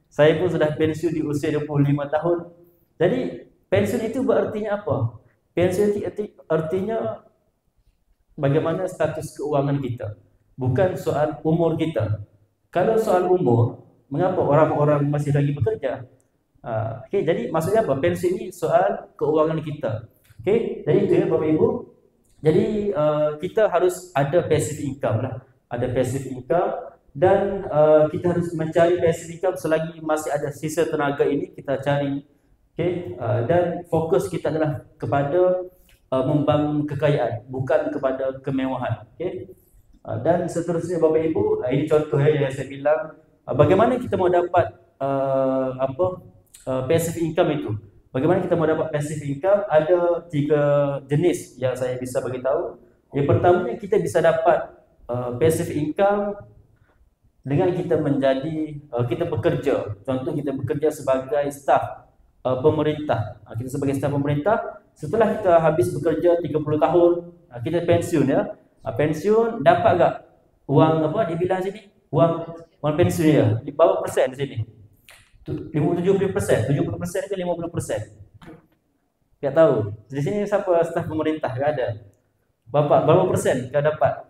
Saya pun sudah pensiun di usia 25 tahun. Jadi pensiun itu berartinya apa? Pensiun itu artinya bagaimana status keuangan kita, bukan soal umur kita. Kalau soal umur, mengapa orang-orang masih lagi bekerja? Okey, jadi maksudnya apa? Pensiun ini soal keuangan kita. Okey, jadi itu ya Bapak Ibu. Jadi kita harus ada passive income lah. Ada passive income dan kita harus mencari passive income selagi masih ada sisa tenaga ini kita cari. Okey, dan fokus kita adalah kepada membangun kekayaan, bukan kepada kemewahan. Okey. Dan seterusnya Bapak Ibu, ini contoh yang saya bilang bagaimana kita mau dapat passive income itu. Bagaimana kita mau dapat passive income? Ada 3 jenis yang saya bisa bagi tahu. Yang pertama, kita bisa dapat passive income dengan kita kita bekerja. Contoh, kita bekerja sebagai staf pemerintah. Kita sebagai staf pemerintah, setelah kita habis bekerja 30 tahun, kita pensiun ya. Pensiun, dapat tak uang apa dibilang sini? Uang pensiun ya. Di berapa persen di sini? 70%, 70% ke 50%? Tak tahu. Di sini siapa staf pemerintah? Tak ada. Bapak, berapa persen kau dapat?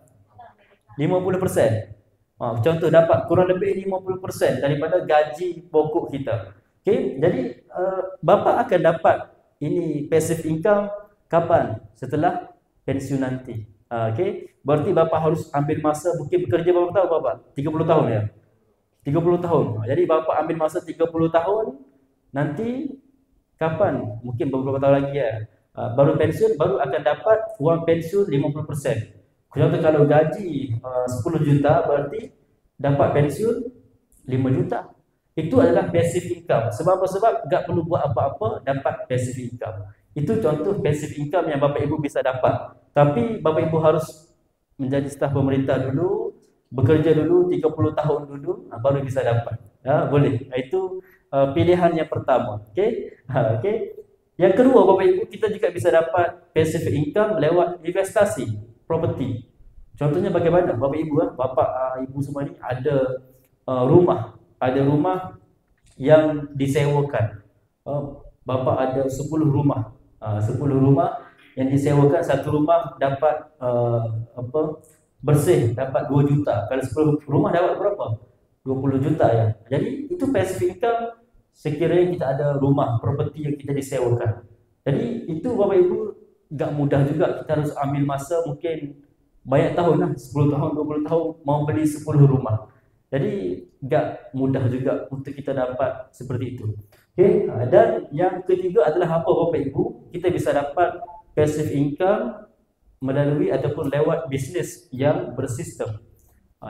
50%. Contoh, dapat kurang lebih 50% daripada gaji pokok kita. Okay? Jadi bapa akan dapat ini passive income kapan? Setelah pensiun nanti. Okay? Berarti bapa harus ambil masa, mungkin bekerja berapa tahun bapa? 30 tahun ya? 30 tahun. Jadi bapa ambil masa 30 tahun, nanti kapan? Mungkin beberapa tahun lagi ya. Baru pensiun, baru akan dapat uang pensiun 50%. Contoh, kalau gaji 10 juta, berarti dapat pensiun 5 juta. Itu adalah passive income. Sebab tak perlu buat apa-apa, dapat passive income. Itu contoh passive income yang Bapak Ibu bisa dapat. Tapi Bapak Ibu harus menjadi staf pemerintah dulu, bekerja dulu 30 tahun dulu, baru bisa dapat. Boleh. Itu pilihan yang pertama. Okey. Okey. Yang kedua Bapak Ibu, kita juga bisa dapat passive income lewat investasi property. Contohnya bagaimana? Bapak Ibu, Bapak Ibu semua ni ada rumah. Ada rumah yang disewakan. Bapa ada 10 rumah. 10 rumah yang disewakan, satu rumah dapat bersih dapat 2 juta. Kalau 10 rumah dapat berapa? 20 juta ya. Jadi itu passive income sekiranya kita ada rumah, properti yang kita disewakan. Jadi itu Bapak Ibu tak mudah juga. Kita harus ambil masa mungkin banyak tahun lah, 10 tahun, 20 tahun mau beli 10 rumah. Jadi tak mudah juga untuk kita dapat seperti itu. Okay. Dan yang ketiga adalah apa Bapak Ibu? Kita bisa dapat passive income melalui ataupun lewat bisnes yang bersistem.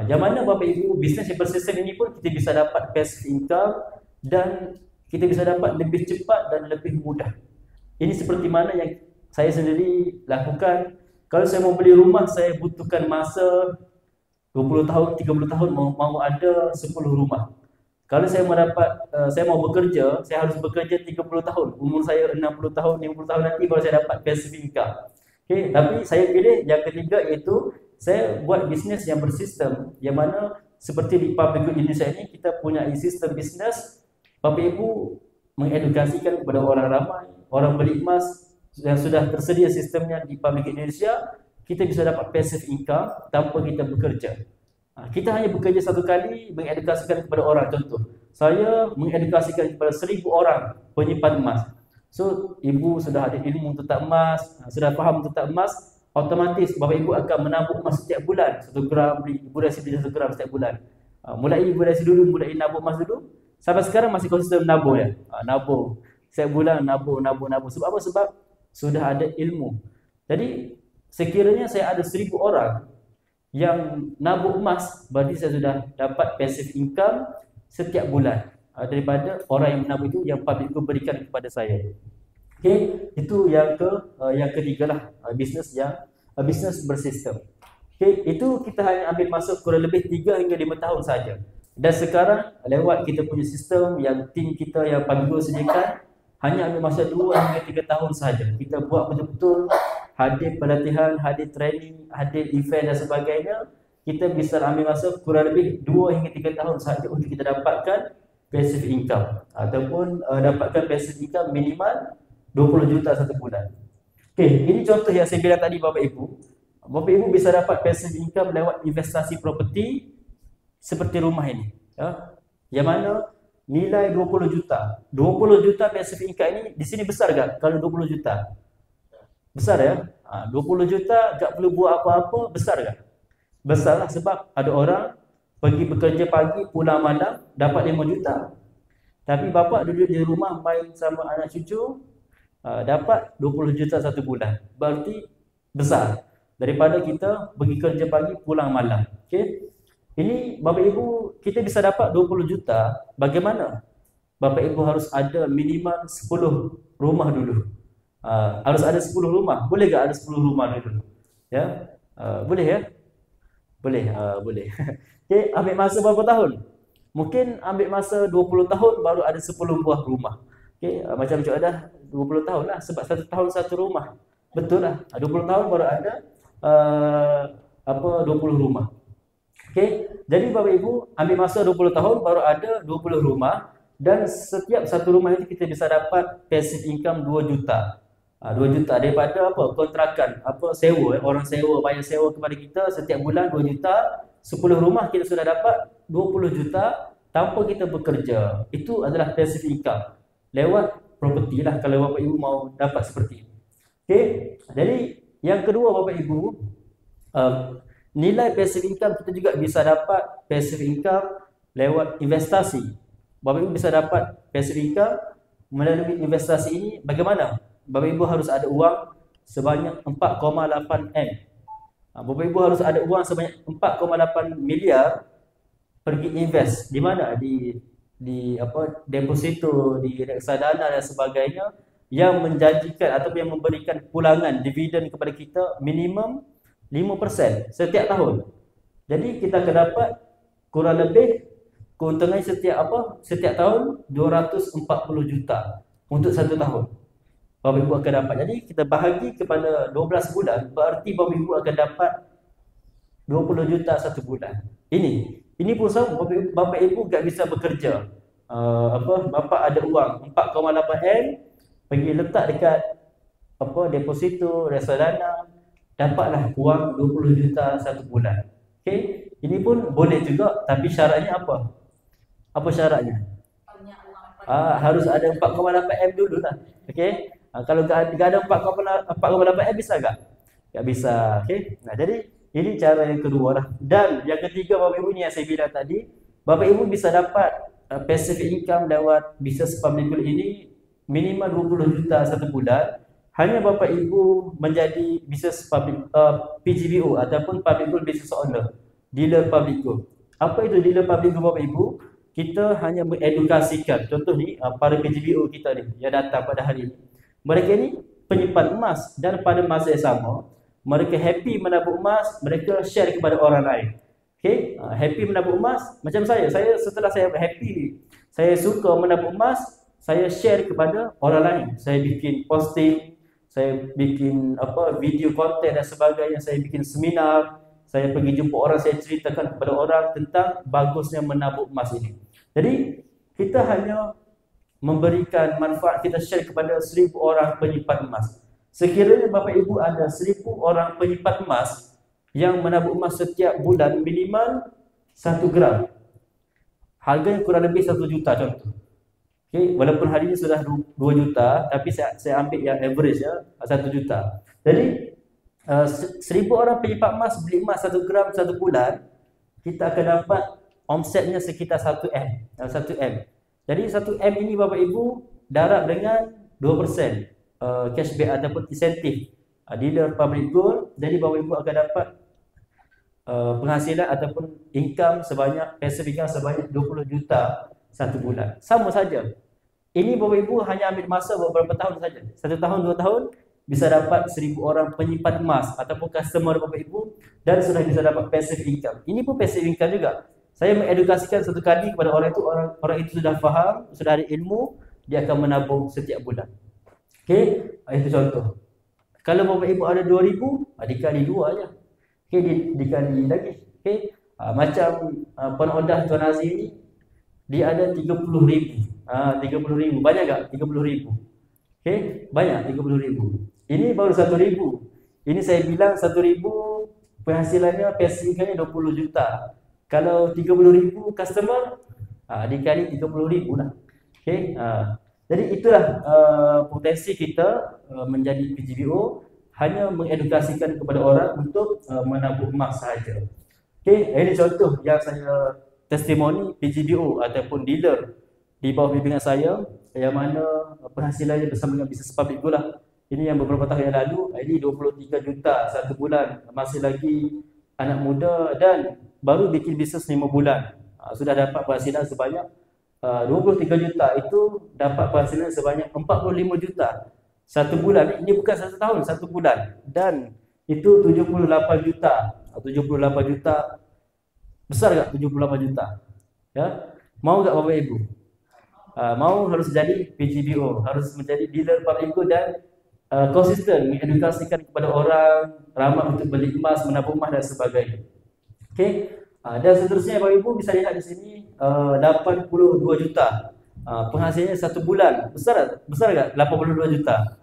Yang mana Bapak Ibu, bisnes yang bersistem ini pun kita bisa dapat passive income dan kita bisa dapat lebih cepat dan lebih mudah. Ini seperti mana yang saya sendiri lakukan. Kalau saya mau beli rumah, saya butuhkan masa 20 tahun, 30 tahun mau ada 10 rumah. Kalau saya mau bekerja, saya harus bekerja 30 tahun. Umur saya 60 tahun, 50 tahun nanti baru saya dapat passive income. Okay, tapi saya pilih yang ketiga, iaitu saya buat bisnes yang bersistem. Yang mana seperti di Public Good Indonesia ini, kita punya sistem bisnes. Bapak Ibu mengedukasikan kepada orang ramai, orang beli emas yang sudah tersedia sistemnya di Public Good Indonesia. Kita bisa dapat passive income tanpa kita bekerja. Kita hanya bekerja satu kali, mengedukasikan kepada orang. Contoh, saya mengedukasikan kepada 1000 orang penyimpan emas. So, ibu sudah ada ilmu tentang emas, sudah faham tentang emas, otomatis Bapak Ibu akan menabung emas setiap bulan. 1 gram, ibu dah beli 1 gram setiap bulan. Mulai ibu dari dulu, mulai nabung emas dulu. Sampai sekarang masih konsisten menabung ya. Nabung. Setiap bulan nabung. Sebab apa? Sebab sudah ada ilmu. Jadi, sekiranya saya ada 1000 orang yang nabung emas, berarti saya sudah dapat passive income setiap bulan daripada orang yang menabung itu yang public itu berikan kepada saya. Okey, itu yang ketiga lah, bisnes bersistem. Okay, itu kita hanya ambil masa kurang lebih 3 hingga 5 tahun saja. Dan sekarang lewat kita punya sistem yang tim kita yang Pabigo sediakan, hanya ambil masa 2 hingga 3 tahun saja. Kita buat betul-betul, hadir pelatihan, hadir training, hadir event dan sebagainya. Kita bisa ambil masa kurang lebih 2 hingga 3 tahun saja untuk kita dapatkan passive income ataupun dapatkan passive income minimal 20 juta satu bulan. Okay, ini contoh yang saya bilang tadi Bapak Ibu. Bapak Ibu bisa dapat passive income lewat investasi properti seperti rumah ini. Ya. Yang mana nilai 20 juta. 20 juta passive income ini di sini besar tak? Kalau 20 juta. Besar ya? 20 juta tak perlu buat apa-apa, besar tak? Besar lah sebab ada orang pergi bekerja pagi, pulang malam, dapat 5 juta. Tapi bapak duduk di rumah main sama anak cucu, dapat 20 juta satu bulan. Berarti besar daripada kita pergi kerja pagi, pulang malam. Okay? Ini Bapak Ibu, kita bisa dapat 20 juta. Bagaimana? Bapak Ibu harus ada minimal 10 rumah dulu. Harus ada 10 rumah. Boleh tak ada 10 rumah dulu? Ya? Boleh ya? Boleh, boleh. Okay, ambil masa berapa tahun? Mungkin ambil masa 20 tahun baru ada 10 buah rumah. Okay, macam ada 20 tahun lah sebab 1 tahun 1 rumah. Betul lah. 20 tahun baru ada 20 rumah. Okay, jadi Bapak Ibu ambil masa 20 tahun baru ada 20 rumah dan setiap satu rumah itu kita bisa dapat passive income 2 juta. 2 juta daripada apa? Kontrakan, sewa, orang sewa, bayar sewa kepada kita setiap bulan 2 juta. 10 rumah kita sudah dapat 20 juta tanpa kita bekerja. Itu adalah passive income lewat properti lah kalau Bapak Ibu mau dapat seperti ini. Okay, jadi yang kedua Bapak Ibu, nilai passive income kita juga bisa dapat passive income lewat investasi. Bapak Ibu bisa dapat passive income melalui investasi ini. Bagaimana? Bapak Ibu harus ada uang sebanyak 4,8 M. Bapak Ibu harus ada uang sebanyak 4,8 miliar pergi invest. Di mana? Di deposito, di reksadana dan sebagainya yang menjanjikan ataupun yang memberikan pulangan dividen kepada kita minimum 5% setiap tahun. Jadi kita akan dapat kurang lebih keuntungan setiap tahun 240 juta untuk 1 tahun. Bapak Ibu akan dapat. Jadi kita bahagi kepada 12 bulan, berarti Bapak Ibu akan dapat 20 juta satu bulan. Ini pun sama, Bapak Ibu tak bisa bekerja. Bapak ada uang 4,8 M, pergi letak dekat deposito, reksadana, dapatlah uang 20 juta satu bulan. Okey, ini pun boleh juga, tapi syaratnya apa? Apa syaratnya? Harus ada 4,8 M dulu lah. Okey. Kalau tak ada 4,8 M bisa tak? Tak bisa. Okey. Nah, jadi ini cara yang kedua lah. Dan yang ketiga Bapak Ibu ni yang saya bilang tadi, Bapak Ibu bisa dapat passive income lewat bisnes public good ini minimal 20 juta satu bulan. Hanya Bapak Ibu menjadi bisnes public PGBO ataupun public good business owner, dealer public good. Apa itu dealer public good Bapak Ibu? Kita hanya mengedukasikan. Contoh ni para PGBO kita ni yang datang pada hari ini. Mereka ni penyimpan emas dan pada masa yang sama mereka happy menabung emas, mereka share kepada orang lain. Okey, happy menabung emas macam saya setelah saya happy, saya suka menabung emas, saya share kepada orang lain. Saya bikin posting, saya bikin video konten dan sebagainya, saya bikin seminar, saya pergi jumpa orang, saya ceritakan kepada orang tentang bagusnya menabung emas ini. Jadi kita hanya memberikan manfaat, kita share kepada 1,000 orang penyimpan emas. Sekiranya Bapak Ibu ada 1,000 orang penyimpan emas yang menabung emas setiap bulan minimal 1 gram, harganya kurang lebih 1 juta contoh. Okay, walaupun hari ini sudah 2 juta, tapi saya ambil yang average ya, 1 juta. Jadi 1,000 orang penyimpan emas beli emas 1 gram 1 bulan, kita akan dapat omsetnya sekitar 1 M. Jadi 1 M ini Bapak Ibu darab dengan 2% cashback ataupun insentif dealer public good. Jadi Bapak Ibu akan dapat penghasilan ataupun income sebanyak passive income sebanyak 20 juta satu bulan. Sama saja. Ini Bapak Ibu hanya ambil masa beberapa tahun saja. 1 tahun, 2 tahun bisa dapat 1,000 orang penyimpan emas ataupun customer Bapak Ibu dan sudah bisa dapat passive income. Ini pun passive income juga. Saya mengedukasikan satu kali kepada orang itu, orang itu sudah faham, sudah ada ilmu, dia akan menabung setiap bulan. Okey, itu contoh. Kalau bapak ibu ada 2,000, dikali 2 aja. Okey, dikali lagi. Okey, macam penodah Tuan Aziz ni, dia ada 30,000. 30,000, banyak tak? 30,000. Okey, banyak 30,000. Ini baru 1,000. Ini saya bilang 1,000 penghasilannya, passive income-nya 20 juta. Kalau 30,000 customer, dikali 30,000 lah. Okey, jadi itulah potensi kita menjadi PGBO, hanya mengedukasikan kepada orang untuk menabung emas sahaja. Okey, ini contoh yang saya testimoni PGBO ataupun dealer di bawah bimbingan saya, yang mana penghasilannya bersama dengan bisnes public goal lah. Ini yang beberapa tahun yang lalu, ini 23 juta satu bulan, masih lagi anak muda dan baru bikin bisnes 5 bulan. Sudah dapat penghasilan sebanyak 23 juta, itu dapat penghasilan sebanyak 45 juta satu bulan. Ini bukan satu tahun, satu bulan. Dan itu 78 juta. 78 juta, besar tak 78 juta? Ya, mau tak Bapak Ibu? Mau, harus jadi PGBO, harus menjadi dealer public good dan konsisten mengedukasikan kepada orang, ramah untuk beli emas, menabung emas dan sebagainya. Okey, dan seterusnya Bapak Ibu bisa lihat di sini 82 juta penghasilannya satu bulan. Besar tak 82 juta?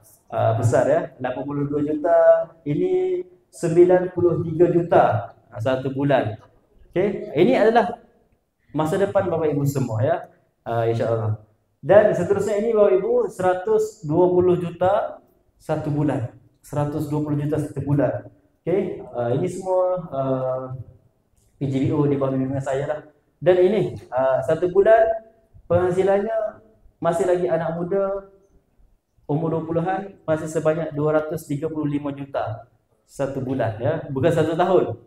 Besar ya, 82 juta. Ini 93 juta satu bulan. Okey, ini adalah masa depan Bapak Ibu semua ya, insya-Allah. Dan seterusnya ini Bapak Ibu 120 juta satu bulan. 120 juta satu bulan. Okey, ini semua PGBO di bawah bimbingan saya lah. Dan ini satu bulan penghasilannya masih lagi anak muda, umur 20-an, masih sebanyak 235 juta satu bulan ya, bukan satu tahun.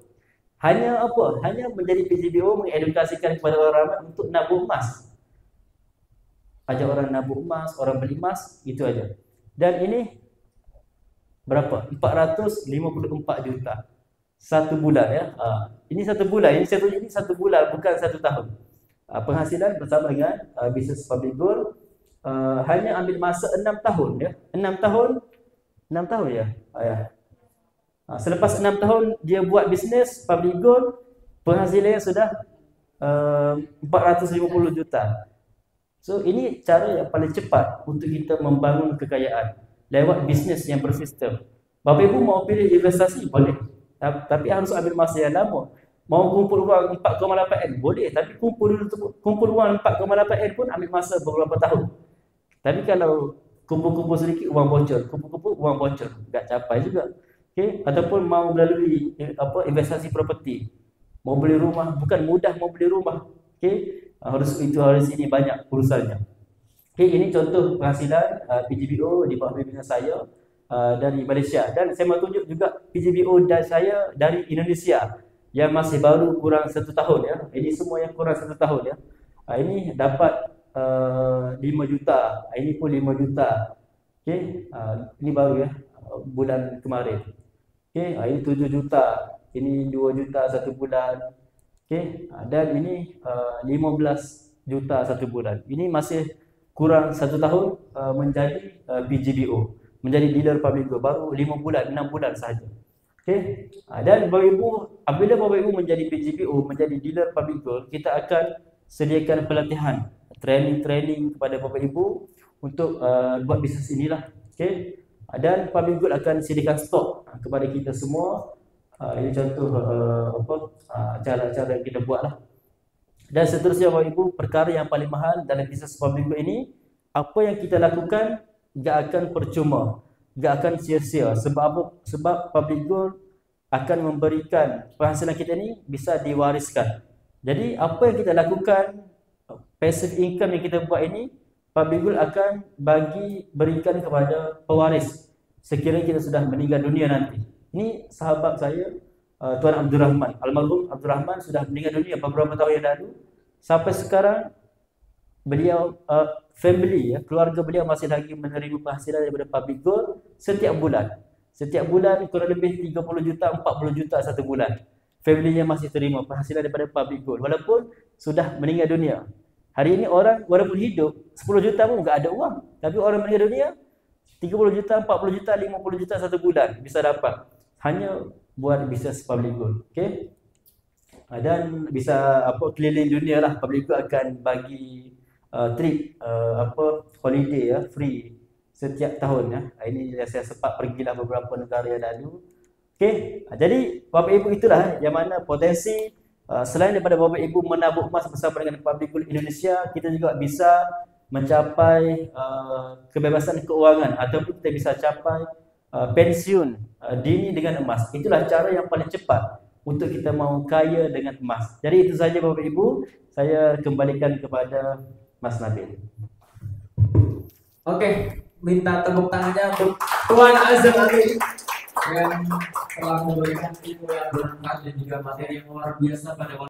Hanya apa? Hanya menjadi PGBO, mengedukasikan kepada orang ramai untuk nabung emas. Ajak orang nabung emas, orang beli emas, itu aja. Dan ini berapa? 454 juta satu bulan ya. Ini satu bulan, ini satu bulan, bukan satu tahun. Penghasilan bersama dengan bisnes public goal, hanya ambil masa 6 tahun ya. 6 tahun ya. Selepas 6 tahun dia buat bisnes public goal, penghasilannya sudah 450 juta. So ini cara yang paling cepat untuk kita membangun kekayaan lewat bisnes yang bersistem. Bapak Ibu mau pilih investasi boleh, tapi harus ambil masa yang lama. Mau kumpul uang 4,8 M boleh, tapi kumpul uang 4,8 M pun ambil masa beberapa tahun. Tapi kalau kumpul-kumpul sedikit uang bocor, kumpul-kumpul uang bocor, tak capai juga. Okey, ataupun mau melalui investasi properti, mau beli rumah, bukan mudah mau beli rumah. Okey, harus ini banyak urusannya. Okey, ini contoh penghasilan PGBO di bawah bimbingan saya dari Malaysia, dan saya mahu tunjuk juga PGBO dan saya dari Indonesia yang masih baru kurang 1 tahun ya. Ini semua yang kurang 1 tahun ya. Ini dapat 5 juta, ini pun 5 juta. Okey, ini baru ya, bulan kemarin. Okey, ini 7 juta, ini 2 juta satu bulan. Okey, dan ini 15 juta satu bulan. Ini masih kurang 1 tahun menjadi PGBO, menjadi dealer public goal, baru 5 bulan, 6 bulan sahaja. Okey, dan Bapak Ibu, apabila Bapak Ibu menjadi PGBO, menjadi dealer public goal, kita akan sediakan pelatihan, training kepada Bapak Ibu untuk buat bisnes inilah. Okey, dan public goal akan sediakan stok kepada kita semua. Ini contoh cara-cara yang kita buat lah. Dan seterusnya Bapak Ibu, perkara yang paling mahal dalam bisnes public goal ini, apa yang kita lakukan tidak akan percuma, tidak akan sia-sia. Sebab public goal akan memberikan penghasilan kita ini bisa diwariskan. Jadi apa yang kita lakukan, passive income yang kita buat ini, public goal akan berikan kepada pewaris sekiranya kita sudah meninggal dunia nanti. Ini sahabat saya, Tuan Abdul Rahman, almarhum Abdul Rahman, sudah meninggal dunia beberapa tahun yang lalu. Sampai sekarang beliau, family ya, keluarga beliau masih lagi menerima penghasilan daripada public goal setiap bulan. Setiap bulan kurang lebih 30 juta, 40 juta satu bulan. Family-nya masih terima penghasilan daripada public gold walaupun sudah meninggal dunia. Hari ini orang walaupun hidup 10 juta pun enggak ada uang. Tapi orang meninggal dunia 30 juta, 40 juta, 50 juta satu bulan bisa dapat. Hanya buat bisnes public gold. Okey. Dan bisa keliling dunia lah. Public gold akan bagi trip holiday ya, free setiap tahun ya. Ini saya sempat pergilah beberapa negara yang lalu. Okey. Jadi Bapak Ibu itulah yang mana potensi selain daripada Bapak Ibu menabung emas bersama dengan Public Gold Indonesia, kita juga bisa mencapai kebebasan keuangan ataupun kita bisa capai pensiun dini dengan emas. Itulah cara yang paling cepat untuk kita mau kaya dengan emas. Jadi itu saja Bapak Ibu, saya kembalikan kepada Mas Nabil. Oke, minta tepuk tangannya untuk Tuan Azhari yang telah memberikan ilmu yang bermanfaat dan juga materi yang luar biasa pada